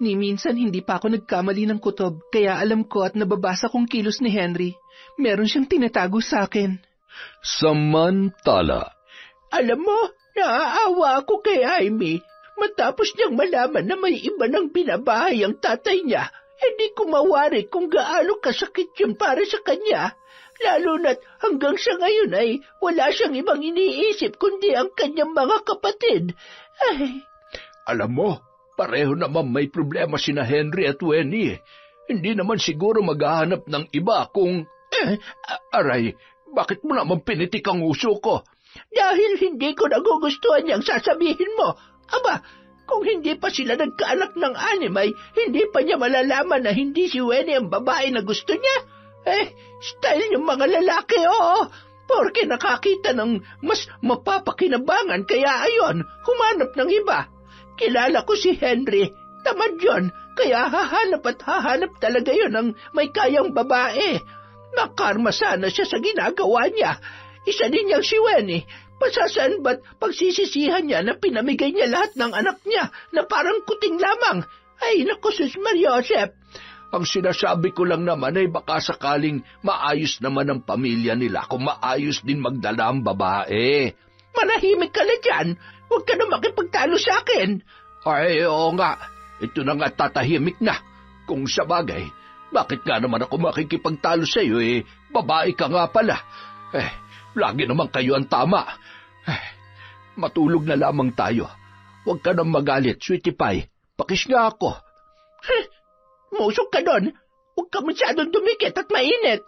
[SPEAKER 1] Ni minsan hindi pa ako nagkamali ng kutob, kaya alam ko at nababasa kong kilos ni Henry. Meron siyang tinatago sa akin.
[SPEAKER 3] Samantala,
[SPEAKER 4] Alam mo, naaawa ako kay Amy. Matapos niyang malaman na may iba nang binabahay ang tatay niya, hindi ko mawari kung gaano kasakit yun para sa kanya. Lalo na't hanggang sa ngayon ay wala siyang ibang iniisip kundi ang kanyang mga kapatid. Ay,
[SPEAKER 2] Alam mo, pareho naman may problema sina Henry at Winnie. Hindi naman siguro maghahanap ng iba kung... Aray, bakit mo naman pinitik ang uso ko?
[SPEAKER 4] dahil hindi ko nagugustuhan niyang sasabihin mo. Aba, kung hindi pa sila nagkaanak ng animay, hindi pa niya malalaman na hindi si Winnie ang babae na gusto niya. Style yung mga lalaki, oo. Porke nakakita ng mas mapapakinabangan, kaya ayon, humanap ng iba. Kilala ko si Henry, tamad yun, kaya hahanap at hahanap talaga yun ng may kayang babae. Nakarma sana siya sa ginagawa niya. Isa din niyang si Winnie. Pasasaan ba't pagsisisihan niya na pinamigay niya lahat ng anak niya na parang kuting lamang? Ay, naku, Sus Mariosep.
[SPEAKER 2] Ang sinasabi ko lang naman ay baka sakaling maayos naman ang pamilya nila kung maayos din magdala ang babae.
[SPEAKER 4] Manahimik ka na dyan. Huwag ka na makipagtalo sa akin.
[SPEAKER 2] Ay, oo nga. Ito na nga tatahimik na. Kung sa bagay, bakit nga naman ako makikipagtalo sa iyo babae ka nga pala. Lagi naman kayo ang tama. Matulog na lamang tayo. Huwag ka nang magalit, Sweetie Pie. Pakis nga ako.
[SPEAKER 4] Musok ka doon. Huwag ka masyadong dumikit at mainit.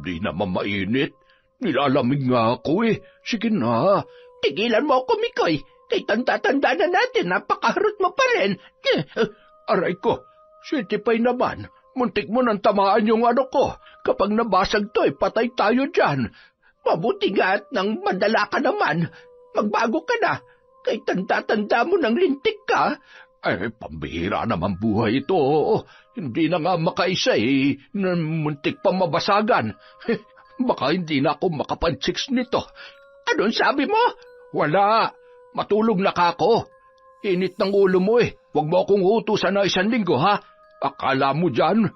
[SPEAKER 2] Di naman mainit. Nilalamig nga ako Sige na.
[SPEAKER 4] Tigilan mo ako, Mikoy. Kay tanda-tanda na natin, napakaharot mo pa rin.
[SPEAKER 2] Aray ko, Sweetie Pie naman. Muntik mo nang tamaan yung ano ko. Kapag nabasag to, patay tayo dyan.
[SPEAKER 4] Mabuti nga at nang madala ka naman. Magbago ka na. Kay tanda-tanda mo nang lintik ka.
[SPEAKER 2] Pambihira naman buhay ito. Hindi na nga makaisa muntik pa mabasagan. Baka hindi na ako makapansiks nito.
[SPEAKER 4] Anong sabi mo?
[SPEAKER 2] Wala. Matulog na ka ako. Init ng ulo mo Huwag mo akong utusan na 1 linggo, ha? Akala mo dyan?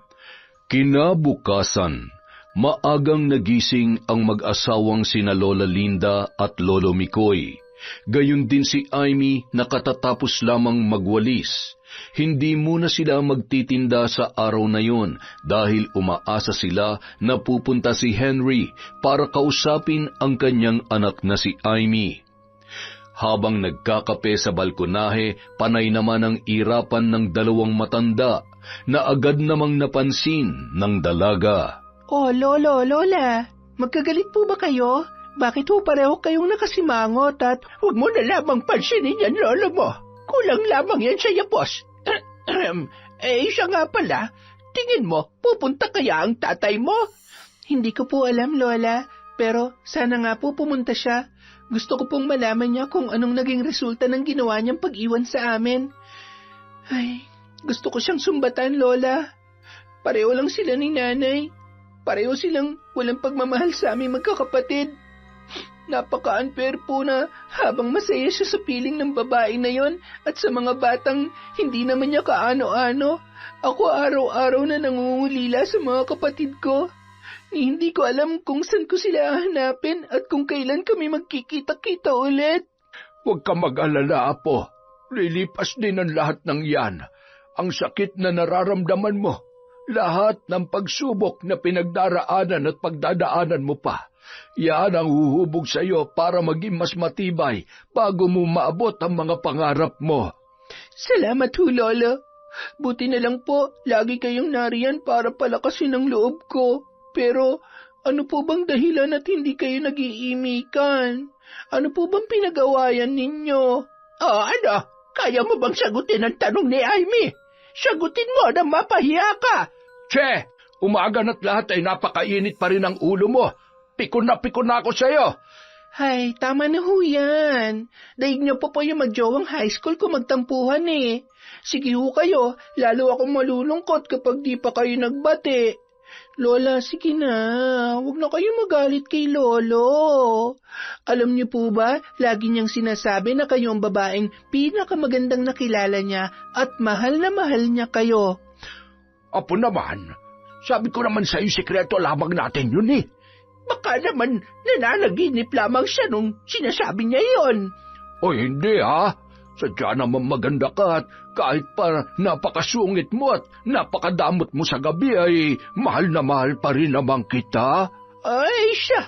[SPEAKER 3] Kinabukasan, maagang nagising ang mag-asawang sina Lola Linda at Lolo Mikoy. Gayon din si Amy na katatapos lamang magwalis. Hindi muna sila magtitinda sa araw na yon dahil umaasa sila na pupunta si Henry para kausapin ang kanyang anak na si Amy. Habang nagkakape sa balkonahe, panay naman ang irapan ng 2 matanda na agad namang napansin ng dalaga.
[SPEAKER 1] Oh, Lolo, Lola, magkagalit po ba kayo? Bakit ho pareho kayong nakasimangot at
[SPEAKER 4] Huwag mo na lamang pansinin yan, lolo mo. Kulang lamang yan sa yapos. Siya nga pala, tingin mo, pupunta kaya ang tatay mo?
[SPEAKER 1] Hindi ko po alam, Lola, pero sana nga po pumunta siya. Gusto ko pong malaman niya kung anong naging resulta ng ginawa niyang pag-iwan sa amin. Ay, gusto ko siyang sumbatan, Lola. Pareho lang sila ni Nanay. Pareho silang walang pagmamahal sa aming magkakapatid. Napaka-unfair po na habang masaya siya sa piling ng babae na yon at sa mga batang hindi naman niya kaano-ano, ako araw-araw na nangungulila sa mga kapatid ko. Hindi ko alam kung saan ko sila hahanapin at kung kailan kami magkikita-kita ulit.
[SPEAKER 2] Huwag ka mag-alala, Apo. Lilipas din ang lahat ng yan. Ang sakit na nararamdaman mo. Lahat ng pagsubok na pinagdaraanan at pagdadaanan mo pa. Yan ang huhubog sa iyo para maging mas matibay bago mo maabot ang mga pangarap mo.
[SPEAKER 1] Salamat ho, Lolo. Buti na lang po, lagi kayong nariyan para palakasin ang loob ko. Pero ano po bang dahilan at hindi kayo nag-iimikan? Ano po bang pinagawayan ninyo?
[SPEAKER 4] Ano? Kaya mo bang sagutin ang tanong ni Amy? Sagutin mo na mapahiya ka.
[SPEAKER 2] Che, umaga na't lahat ay napakainit pa rin ang ulo mo. Pikon na ako sa'yo.
[SPEAKER 1] Hay, tama na ho yan. Daig niyo po yung mag-jowang high school kung magtampuhan eh. Sige ho kayo, lalo akong malulungkot kapag di pa kayo nagbati. Lola, sige na. Huwag na kayo magalit kay Lolo. Alam niyo po ba, lagi niyang sinasabi na kayo ang babaeng pinakamagandang nakilala niya at mahal na mahal niya kayo.
[SPEAKER 2] Apo naman, sabi ko naman sa'yo sikreto lamang natin yun eh.
[SPEAKER 4] Baka naman nananaginip lamang siya nung sinasabi niya yon.
[SPEAKER 2] O hindi ha, sadya naman maganda ka at kahit pa napakasungit mo at napakadamot mo sa gabi ay mahal na mahal pa rin naman kita.
[SPEAKER 4] Ay siya,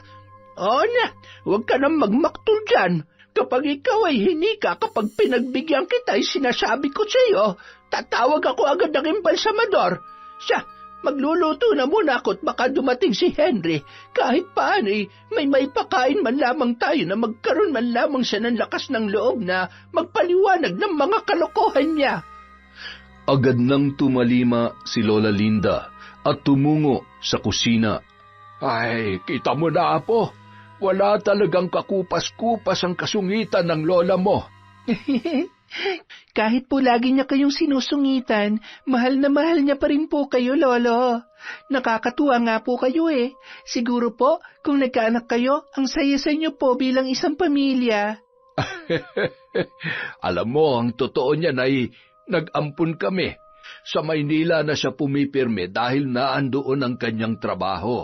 [SPEAKER 4] na, huwag ka nang magmaktol dyan. Kapag ikaw ay hinika kapag pinagbigyan kita ay sinasabi ko sa iyo, tatawag ako agad ng embalsamador. Siya, magluluto na muna ako at baka dumating si Henry. Kahit paano may maipakain man lamang tayo na magkaroon man lamang siya ng lakas ng loob na magpaliwanag ng mga kalokohan niya.
[SPEAKER 3] Agad nang tumalima si Lola Linda at tumungo sa kusina.
[SPEAKER 2] Ay, kita mo na, Apo. Wala talagang kakupas-kupas ang kasungitan ng lola mo.
[SPEAKER 1] Kahit po lagi niya kayong sinusungitan, mahal na mahal niya pa rin po kayo, Lolo. Nakakatuwa nga po kayo eh. Siguro po, kung nagkaanak kayo, ang saya sa inyo po bilang isang pamilya.
[SPEAKER 2] Alam mo, ang totoo niyan ay nag-ampun kami. Sa Maynila na siya pumipirme dahil naandoon ang kanyang trabaho.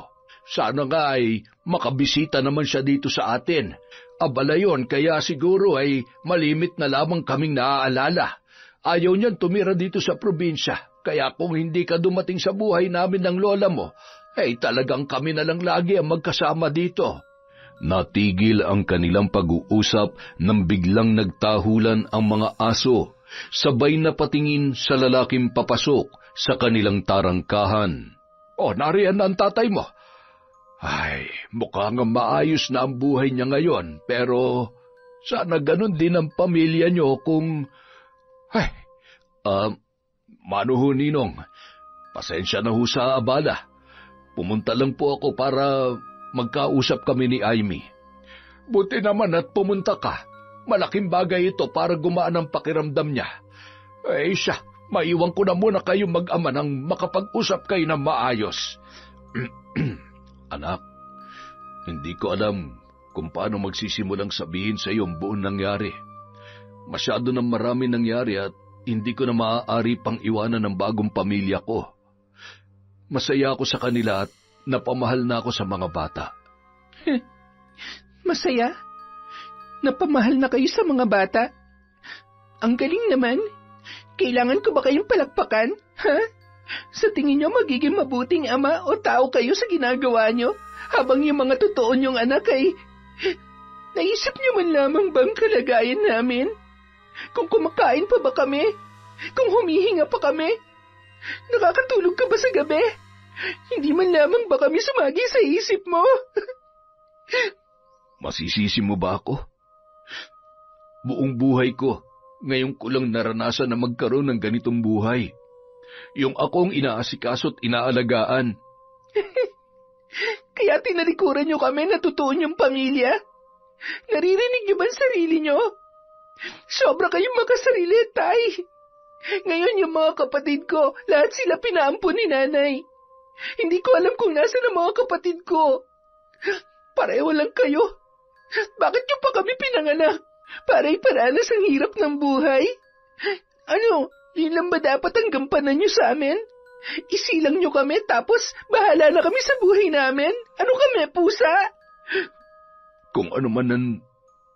[SPEAKER 2] Sana nga ay makabisita naman siya dito sa atin. Abala yon, kaya siguro ay malimit na lamang kaming naaalala. Ayaw niyan tumira dito sa probinsya, kaya kung hindi ka dumating sa buhay namin ng lola mo, ay talagang kami na lang lagi ang magkasama dito.
[SPEAKER 3] Natigil ang kanilang pag-uusap nang biglang nagtahulan ang mga aso, sabay na patingin sa lalaking papasok sa kanilang tarangkahan.
[SPEAKER 2] O, nariyan na ang tatay mo. Ay, mukhang maayos na ang buhay niya ngayon, pero sana ganun din ang pamilya niyo kung... Ay, Mano ho, Ninong, pasensya na ho sa abala. Pumunta lang po ako para magkausap kami ni Amy. Buti naman at pumunta ka. Malaking bagay ito para gumaan ang pakiramdam niya. Eh siya, maiwan ko na muna kayo mag-ama nang makapag-usap kayo ng maayos.
[SPEAKER 3] Anak, hindi ko alam kung paano magsisimulang sabihin sa iyo ang buong nangyari. Masyado nang marami nangyari at hindi ko na maaari pang iwanan ng bagong pamilya ko. Masaya ako sa kanila at napamahal na ako sa mga bata.
[SPEAKER 1] Masaya? Napamahal na kayo sa mga bata? Ang galing naman. Kailangan ko ba kayong palakpakan? Ha? Sa tingin niyo magiging mabuting ama o tao kayo sa ginagawa niyo, habang yung mga totoo niyong anak ay... Naisip niyo man lamang bang kalagayan namin? Kung kumakain pa ba kami? Kung humihinga pa kami? Nakakatulog ka ba sa gabi? Hindi man lamang ba kami sumagi sa isip mo?
[SPEAKER 3] Masisisi mo ba ako? Buong buhay ko, ngayon ko lang naranasan na magkaroon ng ganitong buhay. Yung akong inaasikaso't inaalagaan.
[SPEAKER 1] Kaya tinalikuran niyo kami na totoo niyong pamilya? Naririnig niyo ba ang sarili niyo? Sobra kayong makasarili, Tay. Ngayon yung mga kapatid ko, lahat sila pinaampun ni Nanay. Hindi ko alam kung nasa ang mga kapatid ko. Pareho lang kayo. Bakit niyo pa kami pinanganak? Paray-paranas ang hirap ng buhay. Ano, yun lang ba dapat ang gampanan niyo sa amin? Isilang niyo kami tapos bahala na kami sa buhay namin? Ano kami, pusa?
[SPEAKER 3] Kung ano man ang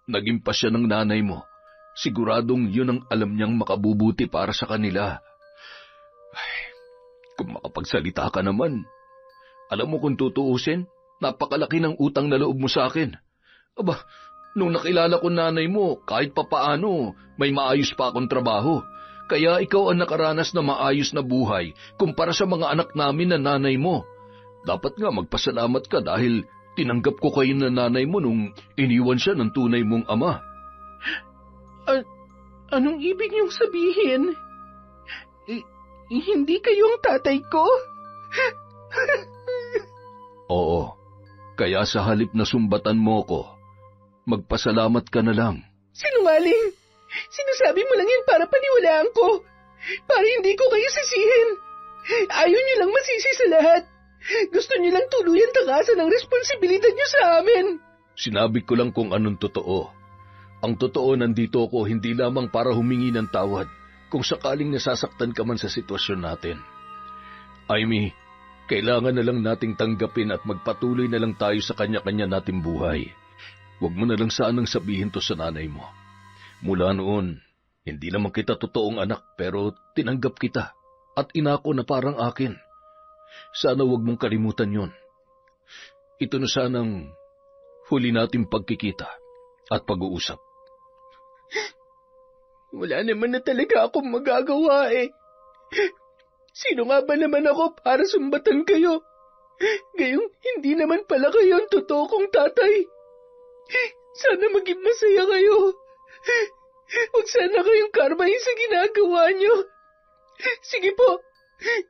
[SPEAKER 3] naging pasya ng nanay mo, siguradong yun ang alam niyang makabubuti para sa kanila. Ay, kung makapagsalita ka naman, alam mo kung tutuusin, napakalaki ng utang na loob mo sa akin. Aba, nung nakilala ko nanay mo, kahit papaano, may maayos pa akong trabaho. Kaya ikaw ang nakaranas na maayos na buhay kumpara sa mga anak namin na nanay mo. Dapat nga magpasalamat ka dahil tinanggap ko kayo na nanay mo nung iniwan siya ng tunay mong ama.
[SPEAKER 1] Anong ibig niyong sabihin? Hindi kayo ang tatay ko?
[SPEAKER 3] Oo, kaya sa halip na sumbatan mo ko, magpasalamat ka na lang.
[SPEAKER 1] Sinungaling! Sinasabi mo lang yan para paniwalaan ko. Para hindi ko kayo sisihin. Ayaw niyo lang masisi sa lahat. Gusto niyo lang tuluyan takasan ang responsibilidad niyo sa amin.
[SPEAKER 3] Sinabi ko lang kung anong totoo. Ang totoo, nandito ako hindi lamang para humingi ng tawad kung sakaling nasasaktan ka man sa sitwasyon natin. Amy, kailangan na lang nating tanggapin at magpatuloy na lang tayo sa kanya-kanya nating buhay. Huwag mo na lang sanang sabihin to sa nanay mo. Mula noon, hindi naman kita totoong anak pero tinanggap kita at inako na parang akin. Sana huwag mong kalimutan yon. Ito na sanang huli nating pagkikita at pag-uusap.
[SPEAKER 1] Wala naman na talaga akong magagawa eh. Sino nga ba naman ako para sumbatan kayo? Gayong hindi naman pala kayo ang totoo kong tatay. Sana maging masaya kayo. Huwag sana kayong karmahin sa ginagawa niyo. Sige po,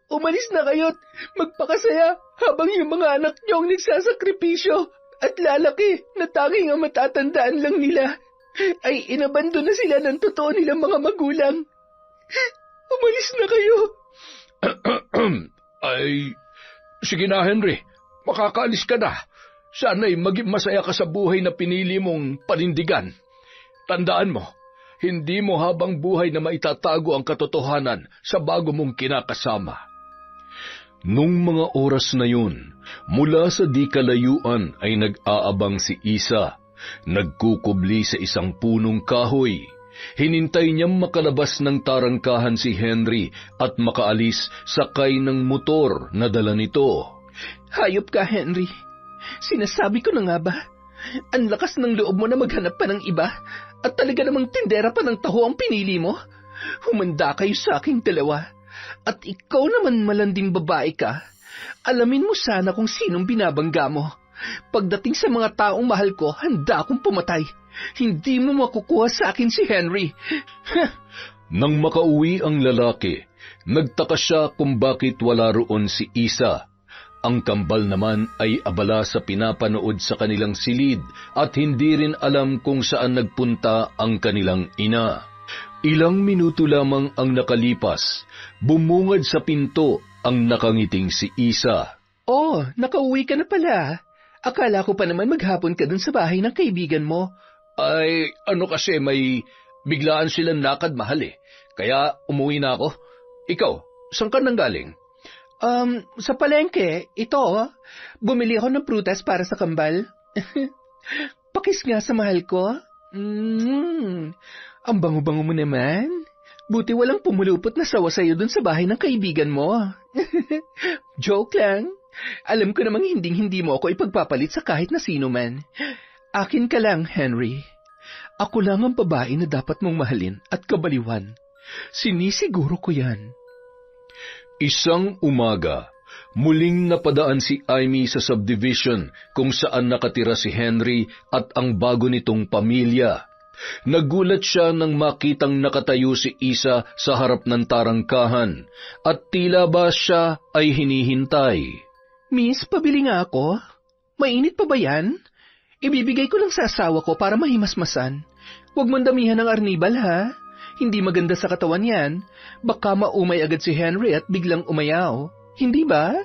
[SPEAKER 1] umalis na kayo't magpakasaya habang yung mga anak niyo ang nagsasakripisyo at lalaki na tanging ang matatandaan lang nila ay inabando na sila ng totoo nilang mga magulang. Umalis na kayo.
[SPEAKER 2] Ay, sige na Henry, makakaalis ka na. Sana'y maging masaya ka sa buhay na pinili mong panindigan. Tandaan mo, hindi mo habang buhay na maitatago ang katotohanan sa bago mong kinakasama.
[SPEAKER 3] Nung mga oras na yun, mula sa di kalayuan ay nag-aabang si Isa, nagkukubli sa isang punong kahoy. Hinintay niyang makalabas ng tarangkahan si Henry at makaalis sakay ng motor na dala nito.
[SPEAKER 1] Hayop ka, Henry. Sinasabi ko na nga ba? Ang lakas ng loob mo na maghanap pa ng iba at talaga namang tindera pa ng taho ang pinili mo. Humanda kayo sa aking dalawa. At ikaw naman malanding babae ka. Alamin mo sana kung sinong binabangga mo. Pagdating sa mga taong mahal ko, handa akong pumatay. Hindi mo makukuha sa akin si Henry.
[SPEAKER 3] Nang makauwi ang lalaki, nagtaka siya kung bakit wala roon si Isa. Ang kambal naman ay abala sa pinapanood sa kanilang silid at hindi rin alam kung saan nagpunta ang kanilang ina. Ilang minuto lamang ang nakalipas, bumungad sa pinto ang nakangiting si Isa.
[SPEAKER 1] Oh, nakauwi ka na pala. Akala ko pa naman maghapon ka dun sa bahay ng kaibigan mo.
[SPEAKER 2] Ay, ano kasi may biglaan silang lakad mahal eh. Kaya umuwi na ako. Ikaw, saan ka nang galing?
[SPEAKER 1] Sa palengke, ito, bumili ako ng prutas para sa kambal. Pakis nga sa mahal ko. Ang bango-bango mo naman. Buti walang pumulupot na sawa sa'yo dun sa bahay ng kaibigan mo. Joke lang. Alam ko namang hinding-hindi mo ako ipagpapalit sa kahit na sino man. Akin ka lang, Henry. Ako lang ang babae na dapat mong mahalin at kabaliwan. Sinisiguro ko yan.
[SPEAKER 3] Isang umaga, Muling napadaan si Amy sa subdivision kung saan nakatira si Henry at ang bago nitong pamilya. Nagulat siya nang makitang nakatayo si Isa sa harap ng tarangkahan at tila ba siya ay hinihintay.
[SPEAKER 1] Miss, pabili nga ako. Mainit pa ba yan? Ibibigay ko lang sa asawa ko para mahimasmasan. Huwag mong damihan ng arnibal, ha? Hindi maganda sa katawan yan. Baka maumay agad si Henry at biglang umayaw. Hindi ba?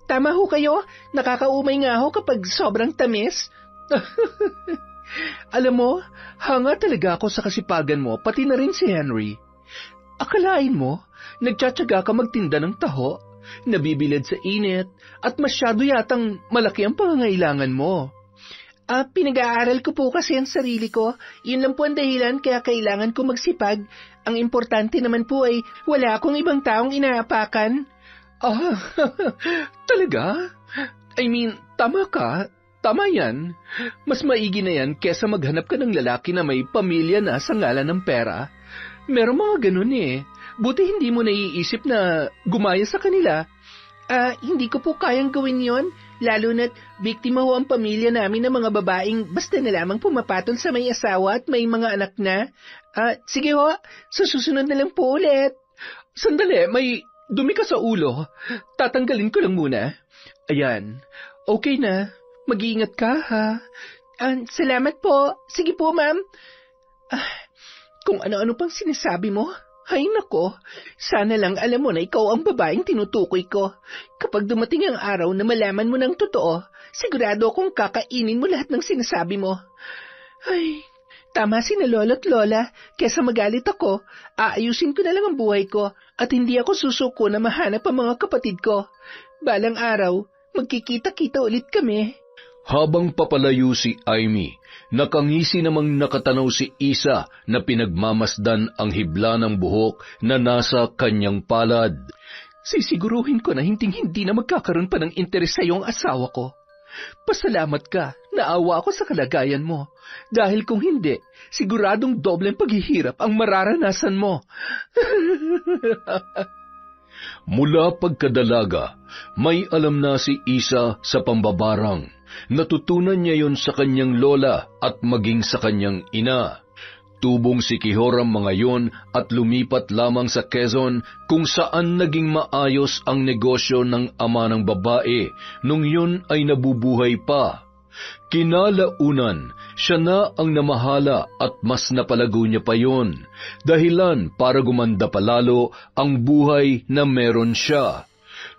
[SPEAKER 1] Tama ho kayo. Nakakaumay nga ho kapag sobrang tamis. Alam mo, hanga talaga ako sa kasipagan mo, pati na rin si Henry. Akalain mo, nagtsatsaga ka magtinda ng taho, nabibilad sa init, at masyado yatang malaki ang pangangailangan mo. Pinag-aaral ko po kasi ang sarili ko. Yun lang po ang dahilan kaya kailangan ko magsipag. Ang importante naman po ay wala akong ibang taong inaapakan.
[SPEAKER 3] Talaga? I mean, tama ka. Tama yan. Mas maigi na yan kesa maghanap ka ng lalaki na may pamilya na sa ngalan ng pera. Merong mga ganun eh. Buti hindi mo naiisip na gumaya sa kanila.
[SPEAKER 1] Hindi ko po kayang gawin yon, lalo na't biktima ho ang pamilya namin ng mga babaeng basta na lamang pumapatol sa may asawa at may mga anak na. Sige ho, sa susunod na lang po ulit.
[SPEAKER 3] Sandali, may dumi ka sa ulo. Tatanggalin ko lang muna. Ayan, okay na. Mag-iingat ka, ha?
[SPEAKER 1] Salamat po. Sige po, ma'am. Kung ano-ano pang sinasabi mo. Ay nako, sana lang alam mo na ikaw ang babaeng tinutukoy ko. Kapag dumating ang araw na malaman mo ng totoo, sigurado akong kakainin mo lahat ng sinasabi mo. Ay, tama si na lolo't lola, kesa magalit ako, aayusin ko na lang ang buhay ko at hindi ako susuko na mahanap ang mga kapatid ko. Balang araw, magkikita-kita ulit kami.
[SPEAKER 3] Habang papalayo si Amy, nakangisi namang nakatanaw si Isa na pinagmamasdan ang hibla ng buhok na nasa kanyang palad.
[SPEAKER 1] Sisiguruhin ko na hinding-hindi na magkakaroon pa ng interes sa iyong asawa ko. Pasalamat ka, naawa ako sa kalagayan mo. Dahil kung hindi, siguradong dobleng paghihirap ang mararanasan mo.
[SPEAKER 3] Mula pagkadalaga, may alam na si Isa sa pambabarang. Natutunan niya yon sa kanyang lola at maging sa kanyang ina. Tubong si Kihoram mga yon at lumipat lamang sa Quezon kung saan naging maayos ang negosyo ng ama ng babae nung yun ay nabubuhay pa. Kinalaunan, siya na ang namahala at mas napalago niya pa yon, dahilan para gumanda palalo ang buhay na meron siya.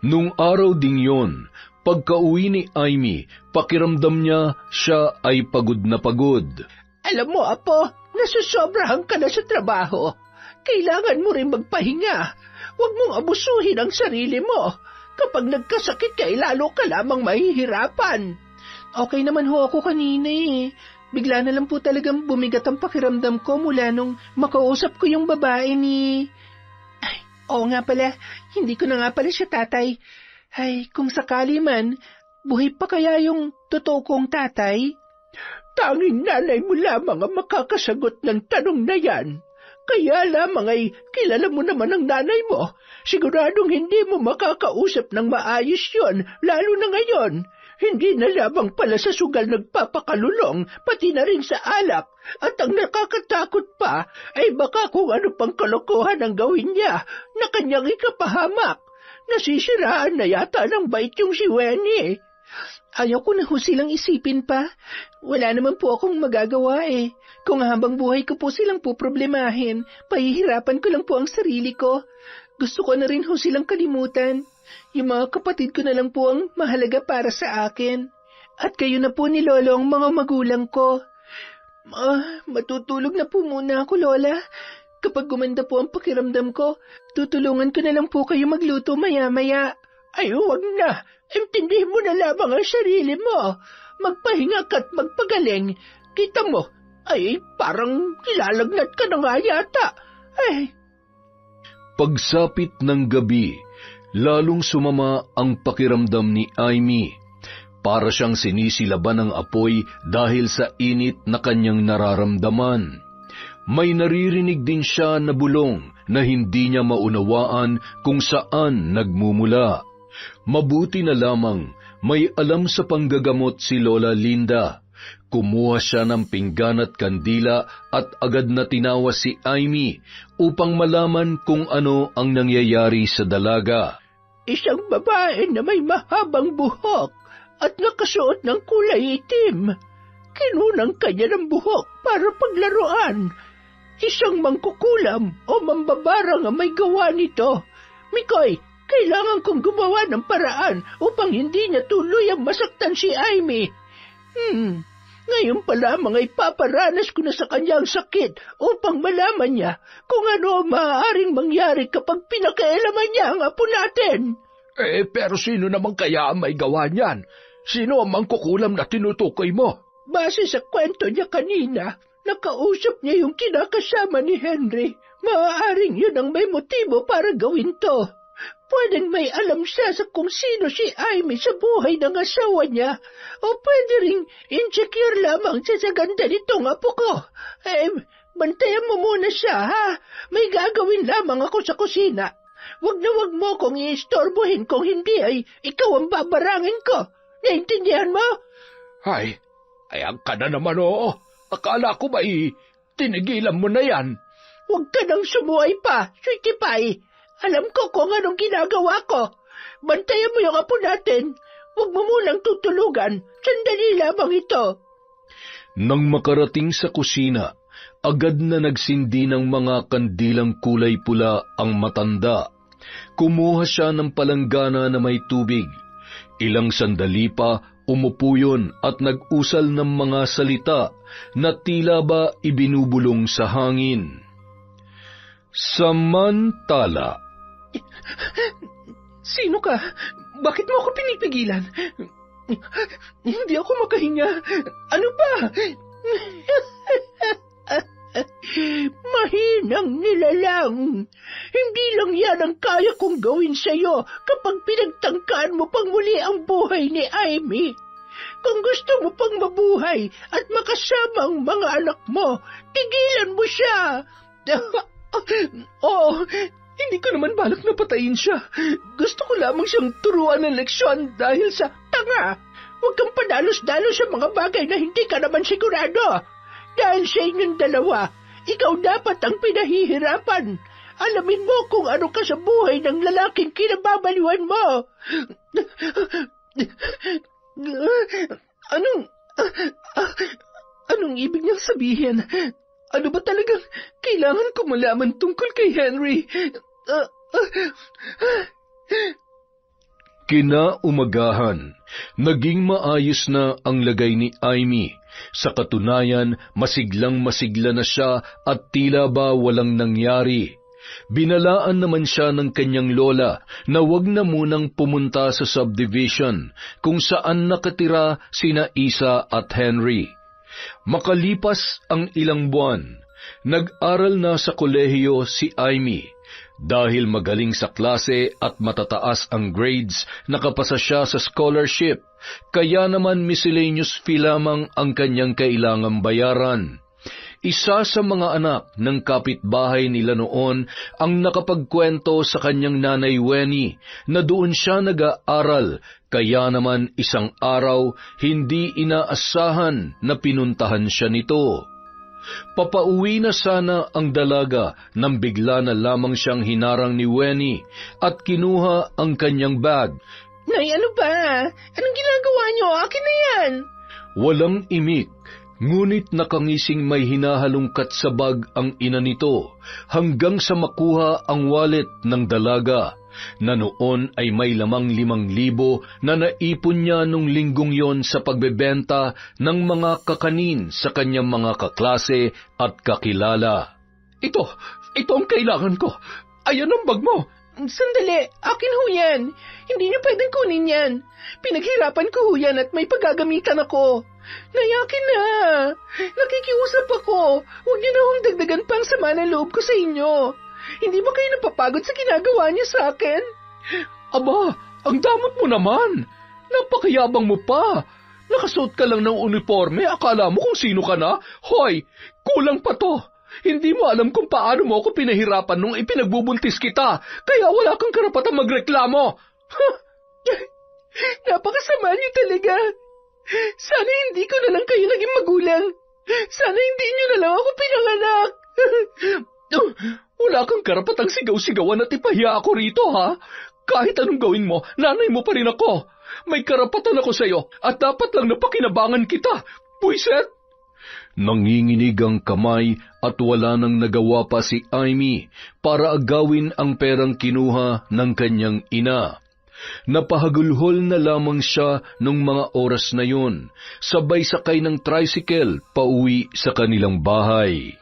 [SPEAKER 3] Nung araw ding yon, pagka-uwi ni Amy, pakiramdam niya siya ay pagod na pagod.
[SPEAKER 4] Alam mo, Apo, nasusobrahan ka na sa trabaho. Kailangan mo rin magpahinga. Huwag mong abusuhin ang sarili mo. Kapag nagkasakit ka, lalo ka lamang mahihirapan.
[SPEAKER 1] Okay naman ho ako kanina eh. Bigla na lang po talagang bumigat ang pakiramdam ko mula nung makausap ko yung babae ni... Ay, oo nga pala, hindi ko na nga pala siya tatay. Ay, kung sakali man, buhay pa kaya yung totoo kong tatay?
[SPEAKER 4] Tanging nanay mo lamang ang makakasagot ng tanong na yan. Kaya lamang ay kilala mo naman ang nanay mo. Siguradong hindi mo makakausap ng maayos yon, lalo na ngayon. Hindi na lamang pala sa sugal nagpapakalulong, pati na rin sa alak. At ang nakakatakot pa ay baka kung ano pang kalokohan ang gawin niya na kanyang ikapahamak. Nasisiraan na yata ng bait yung si Wenny.
[SPEAKER 1] Ayaw ko na ho silang isipin pa. Wala naman po akong magagawa eh. Kung habang buhay ko po silang poproblemahin, pahihirapan ko lang po ang sarili ko. Gusto ko na rin ho silang kalimutan. Yung mga kapatid ko na lang po ang mahalaga para sa akin. At kayo na po ni Lolo ang mga magulang ko. Matutulog na po muna ako, Lola. Kapag gumanda po ang pakiramdam ko, tutulungan ko na lang po kayo magluto maya-maya.
[SPEAKER 4] Ay, huwag na. Intindihin mo na lamang ang sarili mo. Magpahinga ka't magpagaling. Kita mo, ay parang ilalagnat ka na nga yata. Ay.
[SPEAKER 3] Pagsapit ng gabi, lalong sumama ang pakiramdam ni Amy. Para siyang sinisilaban ng apoy dahil sa init na kanyang nararamdaman. May naririnig din siya na bulong na hindi niya maunawaan kung saan nagmumula. Mabuti na lamang may alam sa panggagamot si Lola Linda. Kumuha siya ng pinggan at kandila at agad na tinawas si Amy upang malaman kung ano ang nangyayari sa dalaga.
[SPEAKER 1] Isang babae na may mahabang buhok at nakasuot ng kulay itim. Kinunang kanya ng buhok para paglaruan. Isang mangkukulam o mambabarang ang may gawa nito. Mikoy, kailangan kong gumawa ng paraan upang hindi niya tuluyang masaktan si Amy. Ngayon pa lamang ay paparanas ko na sa kanyang sakit upang malaman niya kung ano ang maaaring mangyari kapag pinakailaman niya ang apo natin.
[SPEAKER 2] Pero sino naman kaya ang may gawa niyan? Sino ang mangkukulam na tinutukoy mo?
[SPEAKER 1] Base sa kwento niya kanina, nakausap niya yung kinakasama ni Henry. Maaaring yun ang may motibo para gawin to. Pwedeng may alam siya sa kung sino si Amy sa buhay ng asawa niya, o pwede ring insecure lamang siya sa ganda nitong apo ko. Bantayan mo muna siya, ha? May gagawin lamang ako sa kusina. Wag mo kong iistorbohin kung hindi ay ikaw ang babarangin ko. Naintindihan mo?
[SPEAKER 2] Ay, ayan ka na naman, oo. Akala ko ba tinigilan mo na yan?
[SPEAKER 1] Huwag ka nang sumuway pa, Sweetie Pie. Alam ko kung anong ginagawa ko. Bantayan mo yung apo natin. Huwag mo munang tutulugan. Sandali lamang ito.
[SPEAKER 3] Nang makarating sa kusina, agad na nagsindi ng mga kandilang kulay pula ang matanda. Kumuha siya ng palanggana na may tubig. Ilang sandali pa, umupo yun at nag-usal ng mga salita na tila ba ibinubulong sa hangin. Samantala,
[SPEAKER 1] Sino ka? Bakit mo ako pinipigilan? Hindi ako makahinga. Ano ba? Mahinang nilalang. Hindi lang yan ang kaya kong gawin sa'yo kapag pinagtangkaan mo pang muli ang buhay ni Amy. Kung gusto mo pang mabuhay at makasama ang mga anak mo, tigilan mo siya. Oo, hindi ko naman balak na patayin siya. Gusto ko lamang siyang turuan ng leksyon dahil sa tanga. Huwag kang padalos-dalos sa mga bagay na hindi ka naman sigurado. Dahil sa inyong dalawa, ikaw dapat ang pinahihirapan. Alamin mo kung ano ka sa buhay ng lalaking kinababaliwan mo. Anong ibig niyang sabihin? Ano ba talagang kailangan ko malaman tungkol kay Henry?
[SPEAKER 3] Kinaumagahan, naging maayos na ang lagay ni Amy. Sa katunayan, masiglang-masigla na siya at tila ba walang nangyari. Binalaan naman siya ng kanyang lola na wag na munang pumunta sa subdivision kung saan nakatira sina Isa at Henry. Makalipas ang ilang buwan, nag-aral na sa kolehiyo si Amy. Dahil magaling sa klase at matataas ang grades, nakapasa siya sa scholarship, kaya naman miscellaneous fee lamang ang kanyang kailangang bayaran. Isa sa mga anak ng kapitbahay nila noon ang nakapagkwento sa kanyang nanay Winnie na doon siya nag-aaral, kaya naman isang araw hindi inaasahan na pinuntahan siya nito. Papauwi na sana ang dalaga nang bigla na lamang siyang hinarang ni Winnie at kinuha ang kanyang bag.
[SPEAKER 1] Nay, ano ba? Anong ginagawa niyo? Akin na yan.
[SPEAKER 3] Walang imik, ngunit nakangising may hinahalungkat sa bag ang ina nito hanggang sa makuha ang wallet ng dalaga na noon ay may lamang 5,000 na naipon niya nung linggong yon sa pagbebenta ng mga kakanin sa kanyang mga kaklase at kakilala.
[SPEAKER 2] Ito ang kailangan ko. Ayan ang bag mo.
[SPEAKER 1] Sandali, akin ho yan. Hindi niyo pwedeng kunin yan. Pinaghirapan ko ho yan at may paggagamitan ako. Nayakin na. Nakikiusap ako. Huwag niyo na hong dagdagan pang sama ng loob ko sa inyo. Hindi ba kayo napapagod sa ginagawa niyo sa akin?
[SPEAKER 2] Aba, ang damot mo naman. Napakayabang mo pa. Nakasuot ka lang ng uniforme, akala mo kung sino ka na? Hoy, kulang pa to. Hindi mo alam kung paano mo ako pinahirapan nung ipinagbubuntis kita, kaya wala kang karapatang magreklamo.
[SPEAKER 1] Napakasama niyo talaga. Sana hindi ko na lang kayo naging magulang. Sana hindi niyo na lang ako pinanganak.
[SPEAKER 2] Wala kang karapatang sigaw-sigawan at ipahiya ako rito, ha? Kahit anong gawin mo, nanay mo pa rin ako. May karapatan ako sa'yo at dapat lang napakinabangan kita. Buiset!
[SPEAKER 3] Nanginginig ang kamay at wala nang nagawa pa si Amy para agawin ang perang kinuha ng kanyang ina. Napahagulhol na lamang siya nung mga oras na yun, sabay sakay ng tricycle pauwi sa kanilang bahay.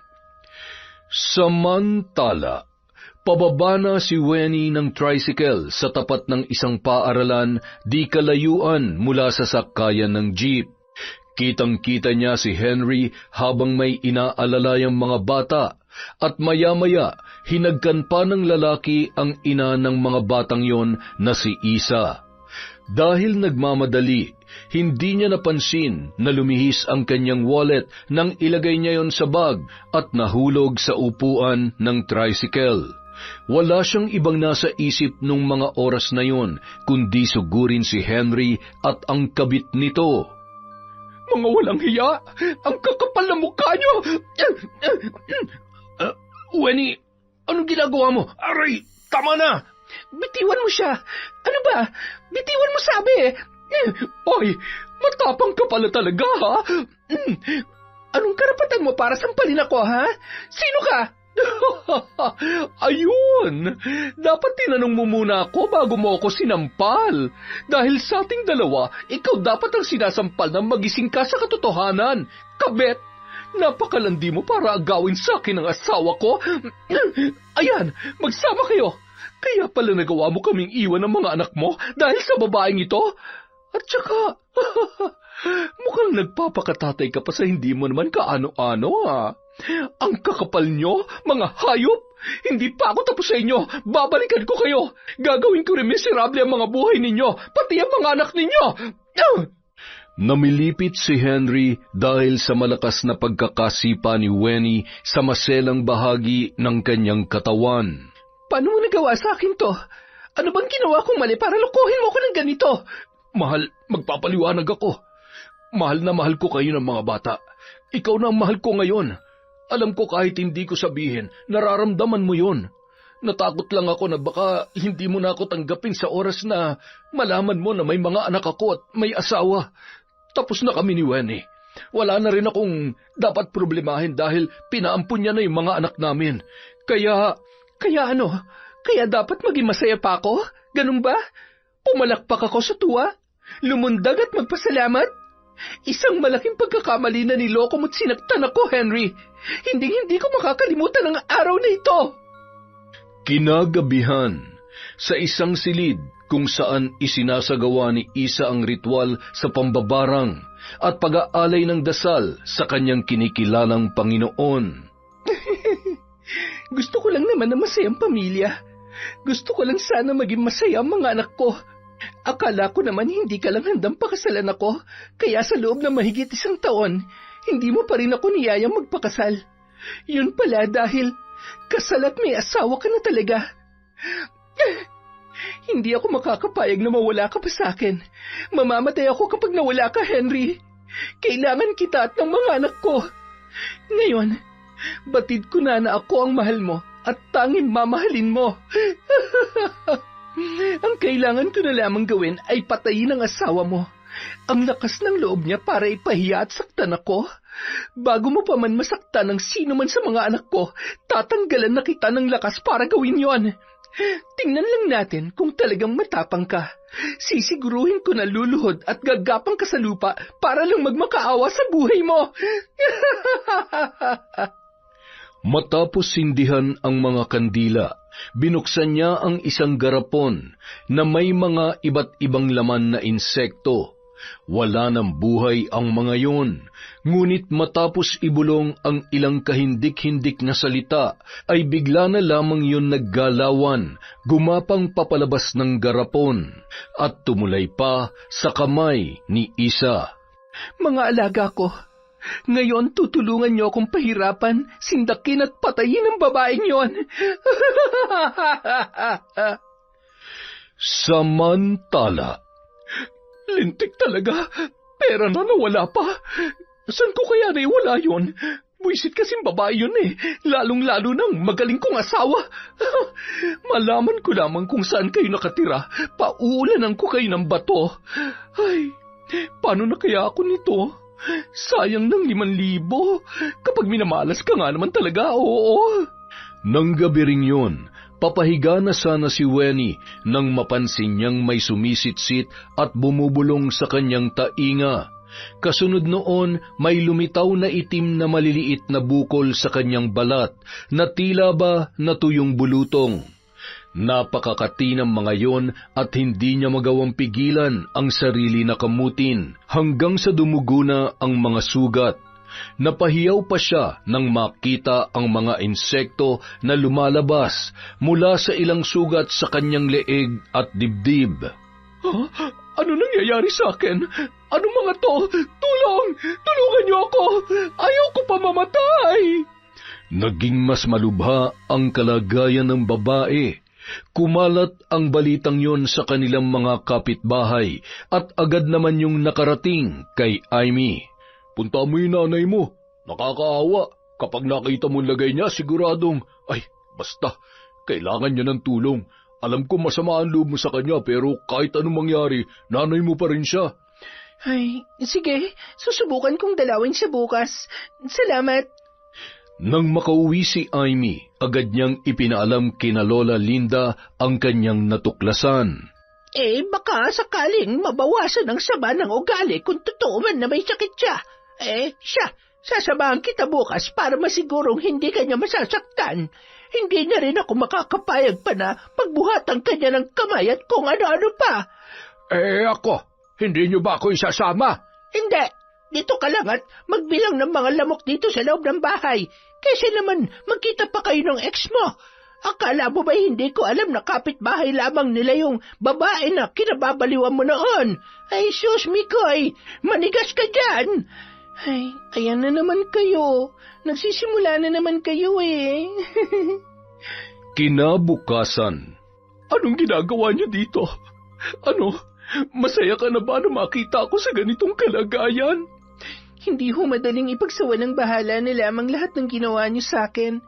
[SPEAKER 3] Samantala, pababa na si Winnie ng tricycle sa tapat ng isang paaralan di kalayuan mula sa sakayan ng jeep. Kitang-kita niya si Henry habang may inaalalayang mga bata at maya-maya hinagkan pa ng lalaki ang ina ng mga batang yon na si Isa. Dahil nagmamadali, hindi niya napansin na lumihis ang kanyang wallet nang ilagay niya yon sa bag at nahulog sa upuan ng tricycle. Wala siyang ibang nasa isip nung mga oras na yon kundi sugurin si Henry at ang kabit nito.
[SPEAKER 2] Mga walang hiya! Ang kakapal na mukha niyo! Winnie, anong ginagawa mo? Aray, tama na!
[SPEAKER 1] Bitiwan mo siya. Ano ba? Bitiwan mo sabi.
[SPEAKER 2] Oy, matapang ka pala talaga, ha?
[SPEAKER 1] Anong karapatan mo para sampalin ako, ha? Sino ka?
[SPEAKER 2] Ayun! Dapat tinanong mo muna ako bago mo ako sinampal. Dahil sa ating dalawa, ikaw dapat ang sinasampal na magising ka sa katotohanan. Kabet! Napakalandi mo para agawin sa akin ang asawa ko. Ayan, magsama kayo. Kaya pala nagawa mo kaming iwan ng mga anak mo dahil sa babaeng ito? At saka, mukhang nagpapakatatay ka pa sa hindi mo naman kaano-ano, ha? Ang kakapal nyo, mga hayop! Hindi pa ako tapos sa inyo. Babalikan ko kayo. Gagawin ko rin miserable ang mga buhay ninyo, pati ang mga anak ninyo.
[SPEAKER 3] Namilipit si Henry dahil sa malakas na pagkakasipa ni Winnie sa maselang bahagi ng kanyang katawan.
[SPEAKER 1] Paano mo nagawa sa akin to? Ano bang ginawa kong mali para lukuhin mo ko ng ganito?
[SPEAKER 2] Mahal, magpapaliwanag ako. Mahal na mahal ko kayo ng mga bata. Ikaw na ang mahal ko ngayon. Alam ko kahit hindi ko sabihin, nararamdaman mo yon. Natakot lang ako na baka hindi mo na ako tanggapin sa oras na malaman mo na may mga anak ako at may asawa. Tapos na kami ni Winnie. Wala na rin akong dapat problemahin dahil pinaampun niya na yung mga anak namin. Kaya ano? Kaya dapat maging masaya pa ako? Ganun ba? Pumalakpak ako sa tuwa? Lumundag at magpasalamat? Isang malaking pagkakamali na niloko mo't sinaktan ako, Henry. Hindi ko makakalimutan ang araw na ito.
[SPEAKER 3] Kinagabihan, sa isang silid kung saan isinasagawa ni Isa ang ritual sa pambabarang at pag-aalay ng dasal sa kanyang kinikilalang Panginoon.
[SPEAKER 1] Gusto ko lang naman na masayang pamilya. Gusto ko lang sana maging masaya ang mga anak ko. Akala ko naman hindi ka lang handang pakasalan ako, kaya sa loob ng mahigit 1 taon, hindi mo pa rin ako niyayang magpakasal. Yun pala dahil kasal at may asawa ka na talaga. Hindi ako makakapayag na mawala ka pa sa akin. Mamamatay ako kapag nawala ka, Henry. Kailangan kita at ng mga anak ko. Ngayon, batid ko na ako ang mahal mo at tanging mamahalin mo. Ang kailangan ko na lamang gawin ay patayin ang asawa mo. Ang lakas ng loob niya para ipahiya at saktan ako. Bago mo pa man masaktan ng sino man sa mga anak ko, tatanggalan na kita ng lakas para gawin yon. Tingnan lang natin kung talagang matapang ka. Sisiguruhin ko na luluhod at gagapang ka sa lupa para lang magmakaawa sa buhay mo.
[SPEAKER 3] Matapos sindihan ang mga kandila, binuksan niya ang isang garapon na may mga iba't ibang laman na insekto. Wala ng buhay ang mga yon, ngunit matapos ibulong ang ilang kahindik-hindik na salita, ay bigla na lamang yon naggalawan, gumapang papalabas ng garapon, at tumulay pa sa kamay ni Isa.
[SPEAKER 1] Mga alaga ko, Ngayon tutulungan niyo akong pahirapan, sindakin at patayin ang babaeng yon.
[SPEAKER 3] Samantala,
[SPEAKER 2] Lintik talaga. Pera na nawala pa. Saan ko kaya naiwala yun? Buisit kasing babae yun eh. Lalong-lalo nang magaling kong asawa. Malaman ko lamang kung saan kayo nakatira. Pauulanan ko kayo ng bato. Ay, paano na kaya ako nito? Sayang ng 5,000. Kapag minamalas ka nga naman talaga, oo.
[SPEAKER 3] nang gabi ring yun, papahiga na sana si Weni nang mapansin niyang may sumisitsit at bumubulong sa kanyang tainga. Kasunod noon, may lumitaw na itim na maliliit na bukol sa kanyang balat na tila ba natuyong bulutong. Napakakati ng mga yon at hindi niya magawang pigilan ang sarili na kamutin hanggang sa dumugo na ang mga sugat. Napahiyaw pa siya nang makita ang mga insekto na lumalabas mula sa ilang sugat sa kanyang leeg at dibdib.
[SPEAKER 2] Huh? Ano nangyayari sa akin? Ano mga to? Tulong! Tulungan niyo ako! Ayaw ko pa mamatay!
[SPEAKER 3] Naging mas malubha ang kalagayan ng babae. Kumalat ang balitang yon sa kanilang mga kapitbahay at agad naman yung nakarating kay Amy.
[SPEAKER 2] Punta mo yung nanay mo. Nakakaawa. Kapag nakita mo lagay niya, siguradong, basta, kailangan niya ng tulong. Alam ko masama ang loob mo sa kanya, pero kahit anong mangyari, nanay mo pa rin siya.
[SPEAKER 1] Ay, sige, susubukan kong dalawin siya bukas. Salamat.
[SPEAKER 3] Nang makauwi si Amy, agad niyang ipinaalam kina Lola Linda ang kanyang natuklasan.
[SPEAKER 4] Baka sakaling mabawasan ang sama ng ugali kung totoo man na may sakit siya. Sasamahan kita bukas para masigurong hindi kanya masasaktan. Hindi na rin ako makakapayag pa na pagbuhatan kanya ng kamay at kung ano-ano pa.
[SPEAKER 2] Ako, hindi niyo ba ako isasama?
[SPEAKER 4] Hindi. Dito ka lang at magbilang ng mga lamok dito sa loob ng bahay. Kasi naman magkita pa kayo ng ex mo. Akala mo ba hindi ko alam na kapitbahay lamang nila yung babae na kinababaliwan mo noon? Ay, sus, Mikoy, manigas ka dyan.
[SPEAKER 1] Ay, ayan na naman kayo. Nagsisimula na naman kayo eh.
[SPEAKER 3] Kinabukasan.
[SPEAKER 2] Anong ginagawa niyo dito? Ano, masaya ka na ba na makita ako sa ganitong kalagayan?
[SPEAKER 1] Hindi ho madaling ipagsawalang bahala na lamang lahat ng ginawa niyo sa akin.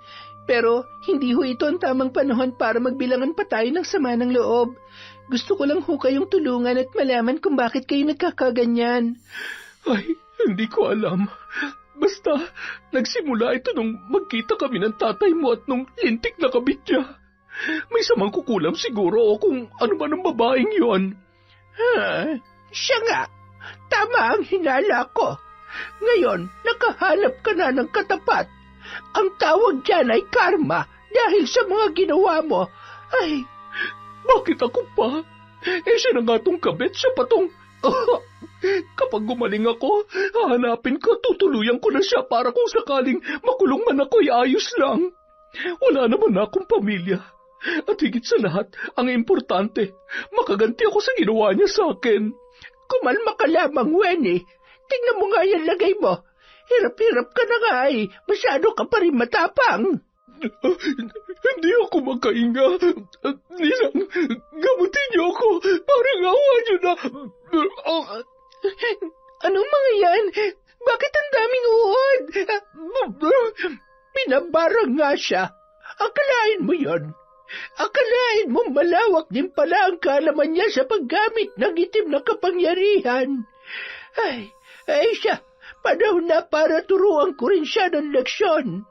[SPEAKER 1] Pero hindi ho ito ang tamang panahon para magbilangan pa tayo ng sama ng loob. Gusto ko lang ho kayong tulungan at malaman kung bakit kayo nagkakaganyan.
[SPEAKER 2] Ay, hindi ko alam. Basta, nagsimula ito nung magkita kami ng tatay mo at nung lintik na kabit niya. May samang kukulam siguro o kung ano man ang babaeng yon.
[SPEAKER 4] Siya nga. Tama ang hinala ko. Ngayon, nakahanap ka na ng katapat. Ang tawag dyan ay karma dahil sa mga ginawa mo. Ay,
[SPEAKER 2] bakit ako pa? Siya na nga tong kabit, siya pa tong... Kapag gumaling ako, hahanapin ko, tutuluyan ko na siya para kung sakaling makulong man ako'y ayos lang. Wala naman na akong pamilya. At higit sa lahat, ang importante, makaganti ako sa ginawa niya sa akin.
[SPEAKER 4] Kumalma ka lamang, Weni. Tingnan mo nga yan lagay mo. Hirap-hirap ka na nga eh. Masyado ka pa rin matapang.
[SPEAKER 2] Hindi ako makahinga. Nilang, gamutin niyo ako. Parang awa niyo na.
[SPEAKER 1] Anong mga yan? Bakit ang daming uod?
[SPEAKER 4] Pinabarang nga siya. Akalain mo yon. Akalain mo malawak din pala ang kaalaman niya sa paggamit ng itim na kapangyarihan. Ay siya. Panahon na para turuan ko rin siya ng leksyon.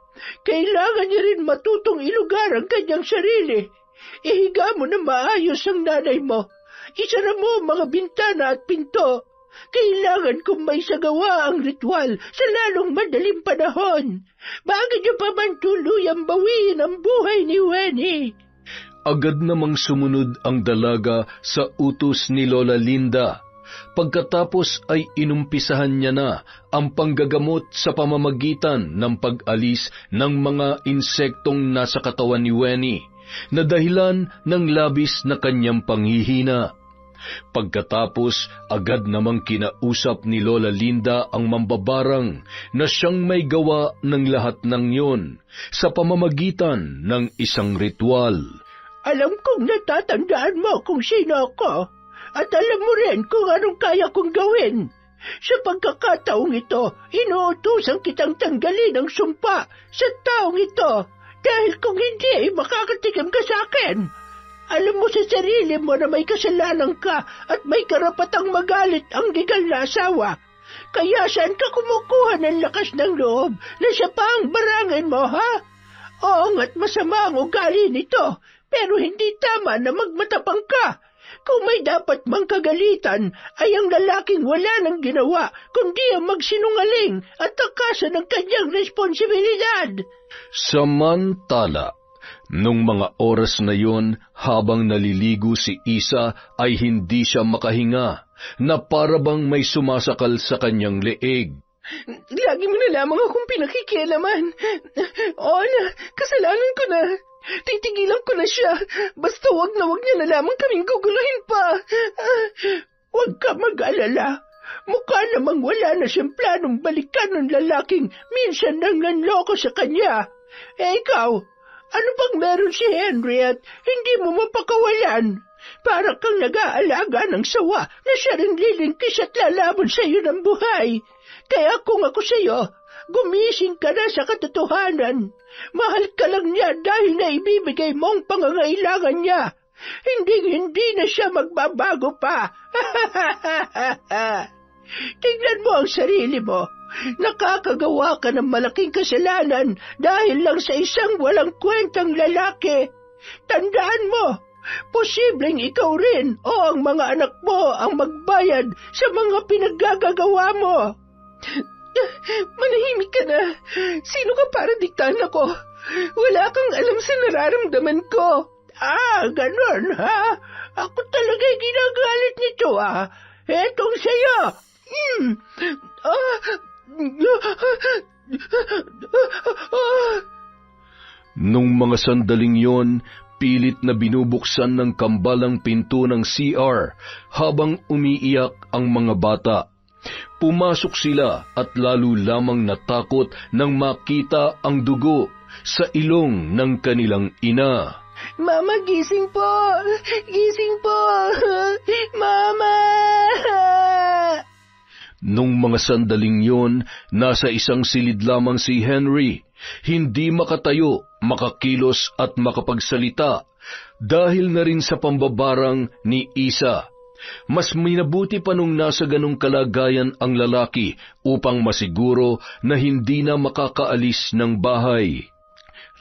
[SPEAKER 4] Kailangan niya rin matutong ilugar ang kanyang sarili. Ihiga mo na maayos ang nanay mo. Isara mo ang mga bintana at pinto. Kailangan kong may sagawa ang ritual sa lalong madaling panahon. Bago niyo pa man tuluyang bawiin ang buhay ni Weni.
[SPEAKER 3] Agad namang sumunod ang dalaga sa utos ni Lola Linda. Pagkatapos ay inumpisahan niya na ang panggagamot sa pamamagitan ng pag-alis ng mga insektong nasa katawan ni Weni, na dahilan ng labis na kanyang panghihina. Pagkatapos, agad namang kinausap ni Lola Linda ang mambabarang na siyang may gawa ng lahat ng yon sa pamamagitan ng isang ritual.
[SPEAKER 1] Alam kong natatandaan mo kung sino ako, at alam mo rin kung anong kaya kong gawin. Sa pagkakataong ito, inuutusan kitang tanggalin ang sumpa sa taong ito, dahil kung hindi, makakatikim ka sa akin. Alam mo sa sarili mo na may kasalanan ka at may karapatang magalit ang legal na asawa. Kaya saan ka kumukuha ng lakas ng loob na siya pa ang barangin mo, ha? Oo nga't masama ang ugali nito, pero hindi tama na magmatapang ka. Kung may dapat mang kagalitan, ay ang lalaking wala nang ginawa, kundi ang magsinungaling at takasan ng kanyang responsibilidad.
[SPEAKER 3] Samantala, nung mga oras na yon, habang naliligo si Isa ay hindi siya makahinga, na parabang may sumasakal sa kanyang leeg.
[SPEAKER 1] Lagi mo na lamang akong pinakikialaman. Oo na, kasalanan ko na. Titigilan ko na siya. Basta wag niya na lamang kaming guguluhin pa. Huwag ka mag-alala. Mukha namang wala na siyang planong balikan ng lalaking minsan nang nanloko sa kanya. Ikaw, ano bang meron si Henry at hindi mo mapakawalan? Para kang nag-aalaga ng sawa na siya rin lilingkis at lalaban sa iyo ng buhay. Kaya kung ako sa iyo, gumising ka na sa katotohanan. Mahal ka lang niya dahil naibibigay mong pangangailangan niya. Hindi na siya magbabago pa. Tingnan mo ang sarili mo. Nakakagawa ka ng malaking kasalanan dahil lang sa isang walang kwentang lalaki. Tandaan mo, posibleng ikaw rin o ang mga anak mo ang magbayad sa mga pinaggagawa mo. Manahimik ka na. Sino ka para diktahan ako? Wala kang alam sa nararamdaman ko. Ganon ha? Ako talaga'y ginagalit nito Etong sa'yo.
[SPEAKER 3] Nung mga sandaling yon, pilit na binubuksan ng kambalang pinto ng CR habang umiiyak ang mga bata. Pumasok sila at lalo lamang natakot nang makita ang dugo sa ilong ng kanilang ina.
[SPEAKER 1] Mama, gising po! Gising po! Mama!
[SPEAKER 3] Nung mga sandaling yon, nasa isang silid lamang si Henry, hindi makatayo, makakilos at makapagsalita dahil na rin sa pambabarang ni Isa. Mas minabuti pa nung nasa ganong kalagayan ang lalaki upang masiguro na hindi na makakaalis ng bahay.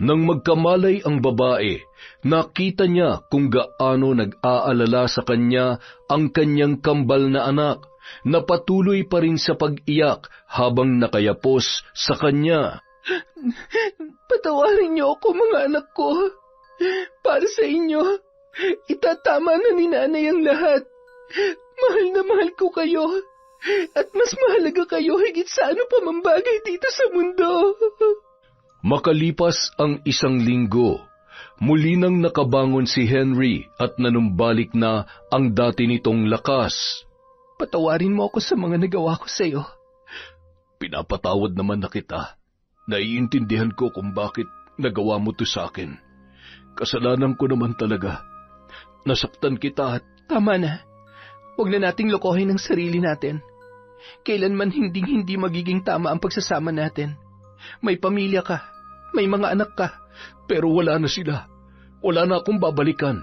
[SPEAKER 3] Nang magkamalay ang babae, nakita niya kung gaano nag-aalala sa kanya ang kanyang kambal na anak, na patuloy pa rin sa pag-iyak habang nakayapos sa kanya.
[SPEAKER 1] Patawarin niyo ako, mga anak ko. Para sa inyo, itatama na ni nanay ang lahat. Mahal na mahal ko kayo, at mas mahalaga kayo higit sa ano pa mang bagay dito sa mundo.
[SPEAKER 3] Makalipas ang isang linggo, muli nang nakabangon si Henry at nanumbalik na ang dati nitong lakas.
[SPEAKER 1] Patawarin mo ako sa mga nagawa ko sa iyo.
[SPEAKER 3] Pinapatawad naman na kita. Naiintindihan ko kung bakit nagawa mo to sa akin. Kasalanan ko naman talaga. Nasaktan kita at...
[SPEAKER 1] Tama na. Huwag na nating lokohin ang sarili natin. Kailanman hindi magiging tama ang pagsasama natin. May pamilya ka, may mga anak ka.
[SPEAKER 3] Pero wala na sila. Wala na akong babalikan.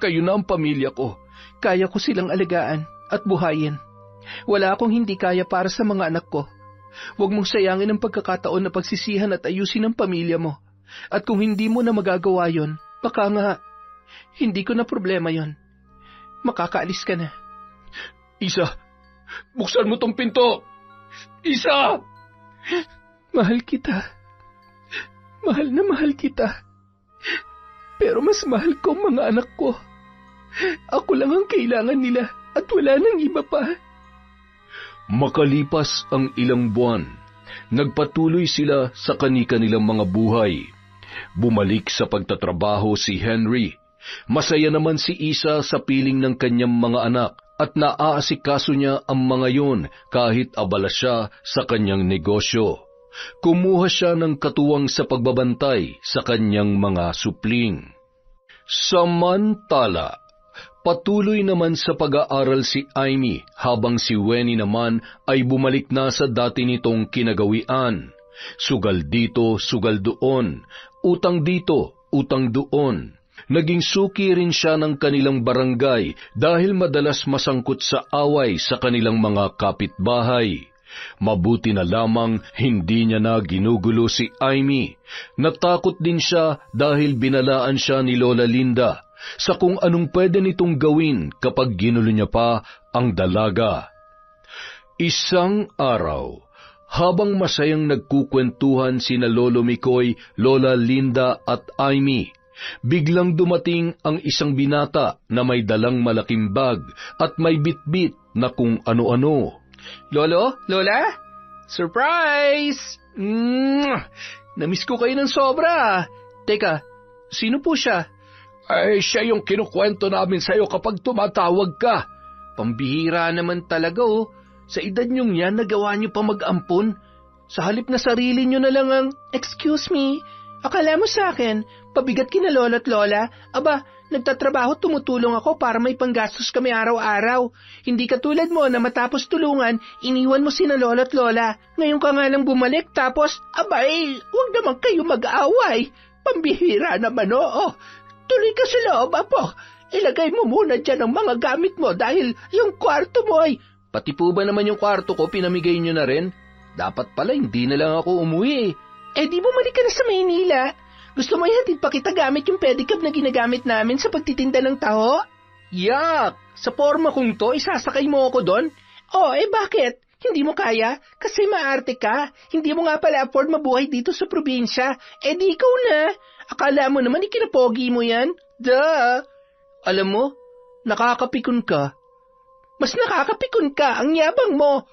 [SPEAKER 3] Kayo na ang pamilya ko.
[SPEAKER 1] Kaya ko silang alagaan at buhayin. Wala akong hindi kaya para sa mga anak ko. Huwag mong sayangin ang pagkakataon na pagsisihan at ayusin ang pamilya mo. At kung hindi mo na magagawa yon, baka nga, hindi ko na problema yon. Makakaalis ka na.
[SPEAKER 2] Isa, buksan mo tong pinto! Isa!
[SPEAKER 1] Mahal kita. Mahal na mahal kita. Pero mas mahal ko ang mga anak ko. Ako lang ang kailangan nila at wala nang iba pa.
[SPEAKER 3] Makalipas ang ilang buwan, nagpatuloy sila sa kani-kanilang mga buhay. Bumalik sa pagtatrabaho si Henry, Masaya naman si Isa sa piling ng kanyang mga anak at naaasikaso niya ang mga yon kahit abala siya sa kanyang negosyo. Kumuha siya ng katuwang sa pagbabantay sa kanyang mga supling. Samantala, patuloy naman sa pag-aaral si Amy habang si Wenny naman ay bumalik na sa dati nitong kinagawian. Sugal dito, sugal doon, utang dito, utang doon. Naging suki rin siya ng kanilang barangay dahil madalas masangkot sa away sa kanilang mga kapitbahay. Mabuti na lamang hindi niya na ginugulo si Amy. Natakot din siya dahil binalaan siya ni Lola Linda sa kung anong pwede nitong gawin kapag ginulo niya pa ang dalaga. Isang araw, habang masayang nagkukwentuhan sina Lolo Mikoy, Lola Linda at Amy, biglang dumating ang isang binata na may dalang malaking bag at may bitbit na kung ano-ano.
[SPEAKER 1] Lolo? Lola? Surprise! Namiss ko kayo ng sobra. Teka, sino po siya?
[SPEAKER 2] Ay, siya yung kinukwento namin sa'yo kapag tumatawag ka.
[SPEAKER 1] Pambihira naman talaga Sa edad niyong yan, nagawa niyo pa mag-ampon. Sa halip na sarili niyo na lang ang, excuse me, akala mo sa akin, pabigat kina lolo't lola, aba, nagtatrabaho tumutulong ako para may panggastos kami araw-araw. Hindi katulad mo na matapos tulungan, iniwan mo sina lolo't lola. Ngayon ka nga lang bumalik tapos, abay, huwag naman kayo mag-aaway. Pambihira naman Tuloy ka sa loob, apo. Ilagay mo muna dyan ang mga gamit mo dahil yung kwarto mo ay...
[SPEAKER 3] Pati po ba naman yung kwarto ko pinamigay niyo na rin? Dapat pala hindi na lang ako umuwi.
[SPEAKER 1] Di bumalik ka na sa Maynila. Gusto mo ihatid pa kita gamit yung pedicab na ginagamit namin sa pagtitinda ng taho? Yak! Sa forma kong to, isasakay mo ako doon? Bakit? Hindi mo kaya? Kasi maarte ka. Hindi mo nga pala afford mabuhay dito sa probinsya. Di ikaw na. Akala mo naman ikinapogi mo yan? Duh! Alam mo, nakakapikon ka. Mas nakakapikon ka, ang yabang mo.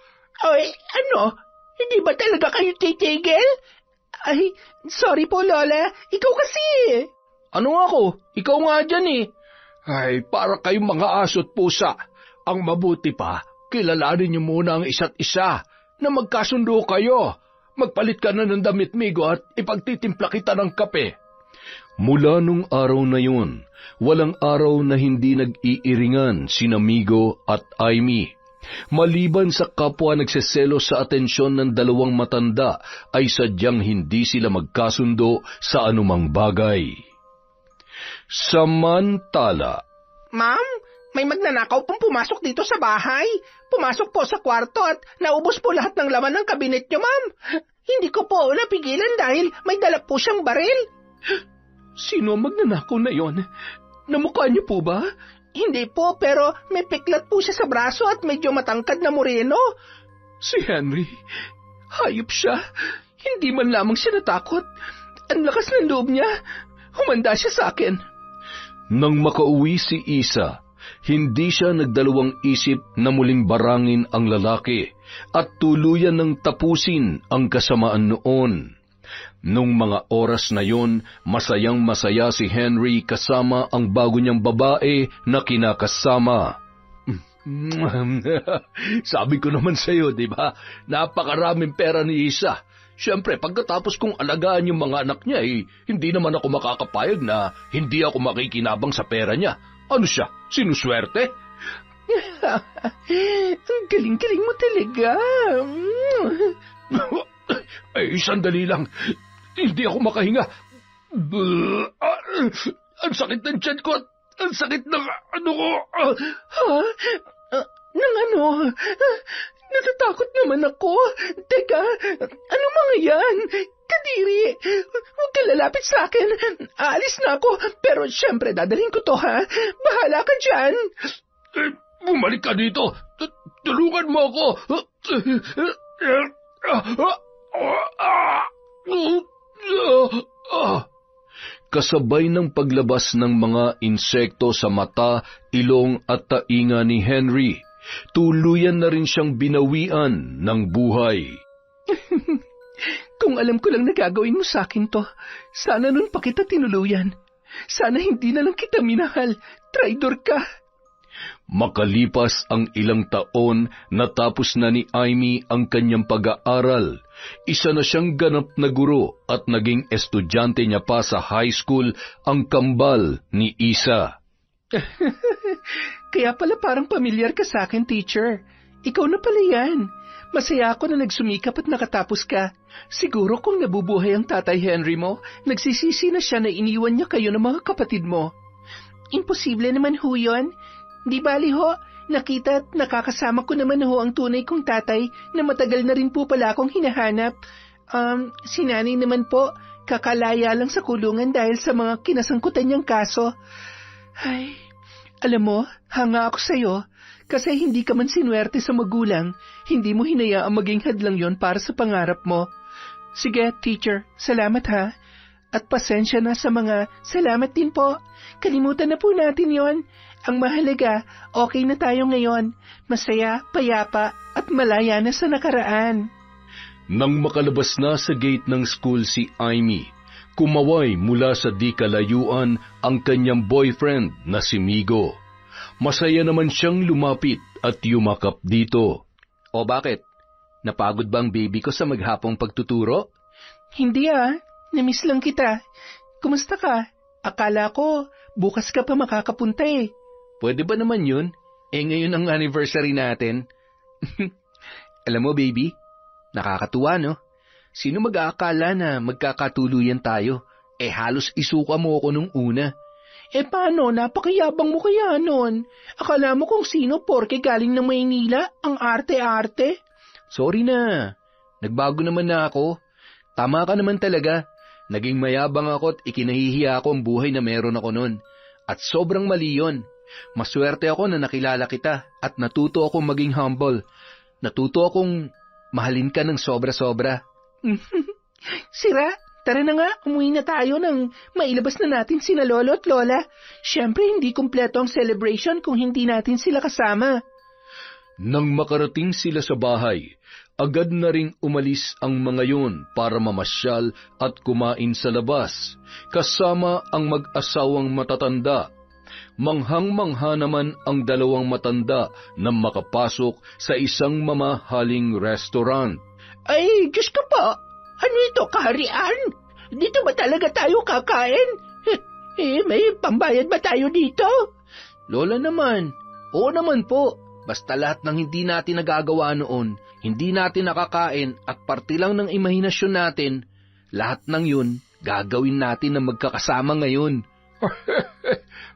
[SPEAKER 1] Hindi ba talaga kayo titigil? Ay, sorry po, Lola. Ikaw kasi.
[SPEAKER 2] Ano ako? Ikaw nga dyan Ay, para kayong mga aso't pusa. Ang mabuti pa, kilalanin niyo muna ang isa't isa na magkasundo kayo. Magpalit ka na ng damit, Migo, at ipagtitimpla kita ng kape.
[SPEAKER 3] Mula nung araw na yun, walang araw na hindi nag-iiringan sina Migo at Amy. Maliban sa kapwa nagseselo sa atensyon ng dalawang matanda, ay sadyang hindi sila magkasundo sa anumang bagay. Samantala,
[SPEAKER 1] Ma'am, may magnanakaw pong pumasok dito sa bahay. Pumasok po sa kwarto at naubos po lahat ng laman ng kabinet niyo, ma'am. Hindi ko po napigilan dahil may dala po siyang baril.
[SPEAKER 2] Sino magnanakaw na yon? Namukha niyo po ba?
[SPEAKER 1] Hindi po, pero may piklat po siya sa braso at medyo matangkad na moreno.
[SPEAKER 2] Si Henry, hayop siya. Hindi man lamang siya natakot. Ang lakas ng loob niya. Humanda siya sa akin.
[SPEAKER 3] Nang makauwi si Isa, hindi siya nagdalawang isip na muling barangin ang lalaki at tuluyan ng tapusin ang kasamaan noon. Nung mga oras na yon, masayang-masaya si Henry kasama ang bago niyang babae na kinakasama.
[SPEAKER 2] Sabi ko naman sa iyo, di ba? Napakaraming pera ni Isa. Siyempre, pagkatapos kong alagaan yung mga anak niya, hindi naman ako makakapayag na hindi ako makikinabang sa pera niya. Ano siya? Sinuswerte?
[SPEAKER 1] Ang galing-galing mo talaga.
[SPEAKER 2] Ay, sandali lang. Hindi ako makahinga. Ang sakit ng tiyan ko at ang sakit ng ano ko.
[SPEAKER 1] Nang ano? Natatakot naman ako. Teka, ano mga yan? Kadiri, huwag ka lalapit sa akin. Aalis na ako, pero siyempre dadalhin ko to, ha? Bahala ka dyan.
[SPEAKER 2] Bumalik ka dito. Tulungan mo ako.
[SPEAKER 3] Kasabay ng paglabas ng mga insekto sa mata, ilong at tainga ni Henry, tuluyan na rin siyang binawian ng buhay.
[SPEAKER 1] Kung alam ko lang na gagawin mo sa akin to, sana nun pa kita tinuluyan. Sana hindi na lang kita minahal. Traidor ka.
[SPEAKER 3] Makalipas ang ilang taon, natapos na ni Amy ang kanyang pag-aaral. Isa na siyang ganap na guro at naging estudyante niya pa sa high school ang kambal ni Isa.
[SPEAKER 1] Kaya pala parang pamilyar ka sa akin, teacher. Ikaw na pala yan. Masaya ako na nagsumikap at nakatapos ka. Siguro kung nabubuhay ang tatay Henry mo, nagsisisi na siya na iniwan niya kayo ng mga kapatid mo. Imposible naman ho yun. Di bali ho, nakita at nakakasama ko naman ho ang tunay kong tatay na matagal na rin po pala akong hinahanap. Si nanay naman po, kakalaya lang sa kulungan dahil sa mga kinasangkutan niyang kaso. Ay, alam mo, hanga ako sa'yo. Kasi hindi ka man sinuwerte sa magulang, hindi mo hinayaang maging hadlang yon para sa pangarap mo. Sige, teacher, salamat ha. At pasensya na sa mga salamat din po. Kalimutan na po natin yon. Ang mahalaga, okay na tayo ngayon. Masaya, payapa, at malaya na sa nakaraan.
[SPEAKER 3] Nang makalabas na sa gate ng school si Amy, kumaway mula sa di kalayuan ang kanyang boyfriend na si Migo. Masaya naman siyang lumapit at yumakap dito.
[SPEAKER 1] O bakit? Napagod ba ang baby ko sa maghapong pagtuturo? Hindi namiss lang kita. Kumusta ka? Akala ko, bukas ka pa makakapunta eh. Pwede ba naman yun? Ngayon ang anniversary natin. Alam mo baby, nakakatuwa no? Sino mag-aakala na magkakatuluyan tayo? Halos isuka mo ako nung una. Paano? Napakayabang mo kaya nun? Akala mo kung sino porke galing ng Maynila, ang arte-arte? Sorry na. Nagbago naman na ako. Tama ka naman talaga. Naging mayabang ako at ikinahihiya ako ang buhay na meron ako nun. At sobrang mali yun. Maswerte ako na nakilala kita at natuto akong maging humble. Natuto akong mahalin ka ng sobra-sobra. Sira, tara na nga, umuwi na tayo nang mailabas na natin sina lolo at lola. Siyempre hindi kumpleto ang celebration kung hindi natin sila kasama.
[SPEAKER 3] Nang makarating sila sa bahay, agad na ring umalis ang mga yun para mamasyal at kumain sa labas, kasama ang mag-asawang matatanda. Manghang-mangha naman ang dalawang matanda na makapasok sa isang mamahaling restaurant.
[SPEAKER 4] Ay, Diyos ko po! Ano ito, kaharian? Dito ba talaga tayo kakain? May pambayad ba tayo dito?
[SPEAKER 1] Lola naman, oo naman po. Basta lahat ng hindi natin nagagawa noon, hindi natin nakakain at parte lang ng imahinasyon natin, lahat ng yun gagawin natin na magkakasama ngayon.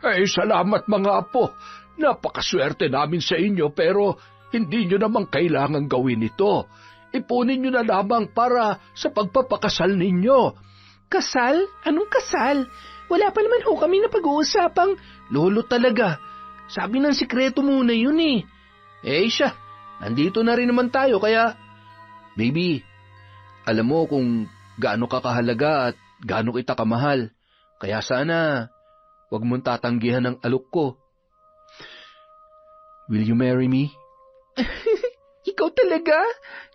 [SPEAKER 2] Salamat mga apo. Napakaswerte namin sa inyo pero hindi nyo naman kailangan gawin ito. Ipunin nyo na lamang para sa pagpapakasal ninyo.
[SPEAKER 1] Kasal? Anong kasal? Wala pa naman ho kami na pag-uusapang lolo talaga. Sabi ng sikreto muna yun eh. Siya, nandito na rin naman tayo kaya... Baby, alam mo kung gaano ka kahalaga at gaano kita kamahal. Kaya sana, wag mong tatanggihan ang alok ko. Will you marry me? Ikaw talaga?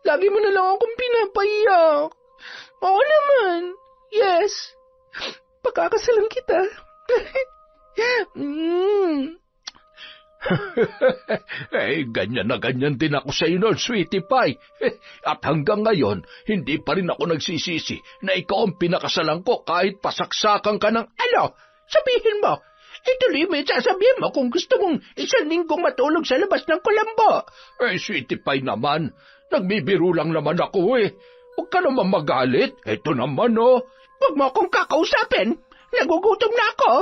[SPEAKER 1] Lagi mo na lang akong pinapaiyak. Oo naman. Yes. Pagkakasalan kita.
[SPEAKER 2] Ganyan na ganyan din ako sa iyo, sweetie pie. At hanggang ngayon, hindi pa rin ako nagsisisi na ikaw ang pinakasalan ko kahit pasaksakan ka ng ano. Sabihin mo, ituloy mo yung sasabihin mo kung gusto mong isang linggong matulog sa labas ng kulambo. Sweetie pie naman, nagbibiro lang naman ako eh. Huwag ka naman magalit. Ito naman Huwag mo akong kakausapin. Nagugutom na ako.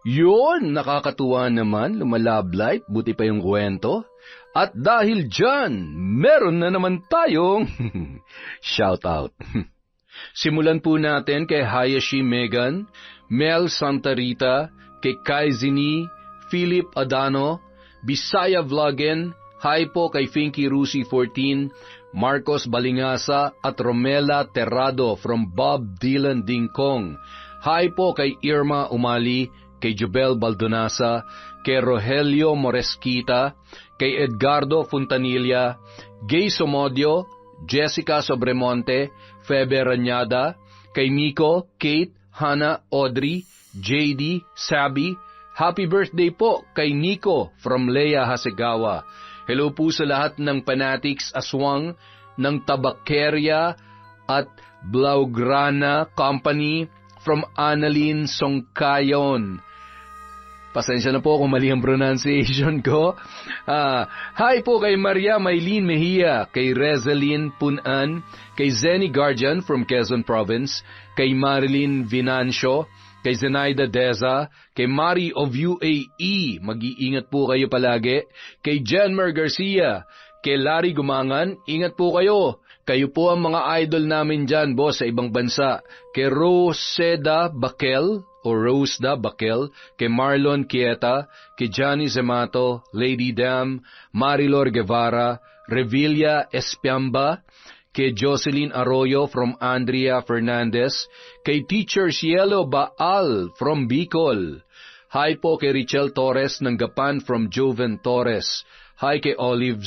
[SPEAKER 3] Yun, nakakatuwa naman, lumalablight, buti pa yung kwento. At dahil dyan, meron na naman tayong shout out. Simulan po natin kay Hayashi Megan, Mel Santa Rita, kay Kaizini, Philip Adano, Bisaya Vloggen, hi po kay Finky Rusi 14, Marcos Balingasa at Romela Terrado from Bob Dylan Dingkong. Hi po kay Irma Umali, kay Jubel Baldonasa, kay Rogelio Moresquita, kay Edgardo Fontanilla, Gay Somodio, Jessica Sobremonte, Febe Ranyada, kay Miko, Kate, Hannah, Audrey, JD, Sabi. Happy birthday po kay Nico from Leia Hasegawa. Hello po sa lahat ng Fanatics Aswang ng Tabakeria at Blaugrana Company from Annalyn Songkayon. Pasensya na po kung mali ang pronunciation ko. Hi po kay Maria Maylene Mejia, kay Rezaline Punan, kay Zenny Guardian from Quezon Province, kay Marilyn Vinancio, kay Zenaida Deza, kay Mari of UAE, mag-iingat po kayo palagi, kay Jenmer Garcia, kay Larry Gumangan, ingat po kayo. Kayo po ang mga idol namin dyan, boss, sa ibang bansa. Kay Roseda Bakel, o Rosda Bakel, kay Marlon Quieta, kay Johnny Zemato, Lady Dam, Marilor Guevara, Revilla Espiamba, kay Jocelyn Arroyo from Andrea Fernandez, kay Teacher Cielo Baal from Bicol. Hi po kay Richel Torres ng Gapan from Joven Torres. Hi kay Olive,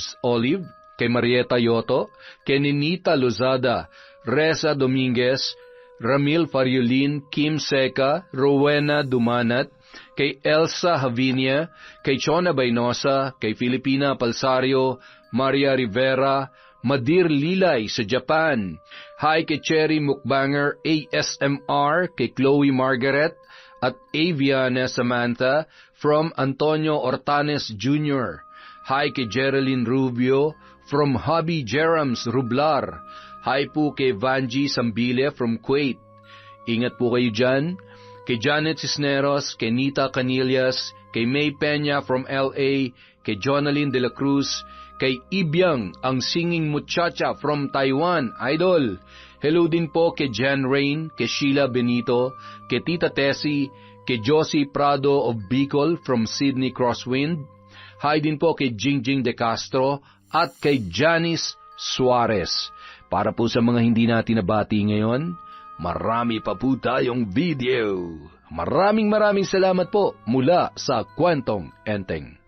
[SPEAKER 3] kay Marieta Yoto, kay Ninita Lozada, Reza Dominguez, Ramil Fariolin, Kim Seca, Rowena Dumanat, kay Elsa Havinia, kay Chona Baynosa, kay Filipina Palsario, Maria Rivera, Madir Lilay sa Japan. Hi kay Cherry Mukbanger ASMR, kay Chloe Margaret, at Aviana Samantha from Antonio Ortanes Jr. Hi kay Geraldine Rubio from Hobby Jerams Rublar. Hi po kay Vanji Sambile from Kuwait. Ingat po kayo dyan. Kay Janet Cisneros, kay Nita Canillas, kay May Peña from LA, kay Jonalyn De La Cruz, kay Ibyang, ang singing muchacha from Taiwan, idol. Hello din po kay Jan Rain, kay Sheila Benito, kay Tita Tessie, kay Josie Prado of Bicol from Sydney Crosswind. Hi din po kay Jingjing De Castro at kay Janice Suarez. Para po sa mga hindi natin nabati ngayon, marami pa po tayong video. Maraming salamat po mula sa Kwentong Enteng.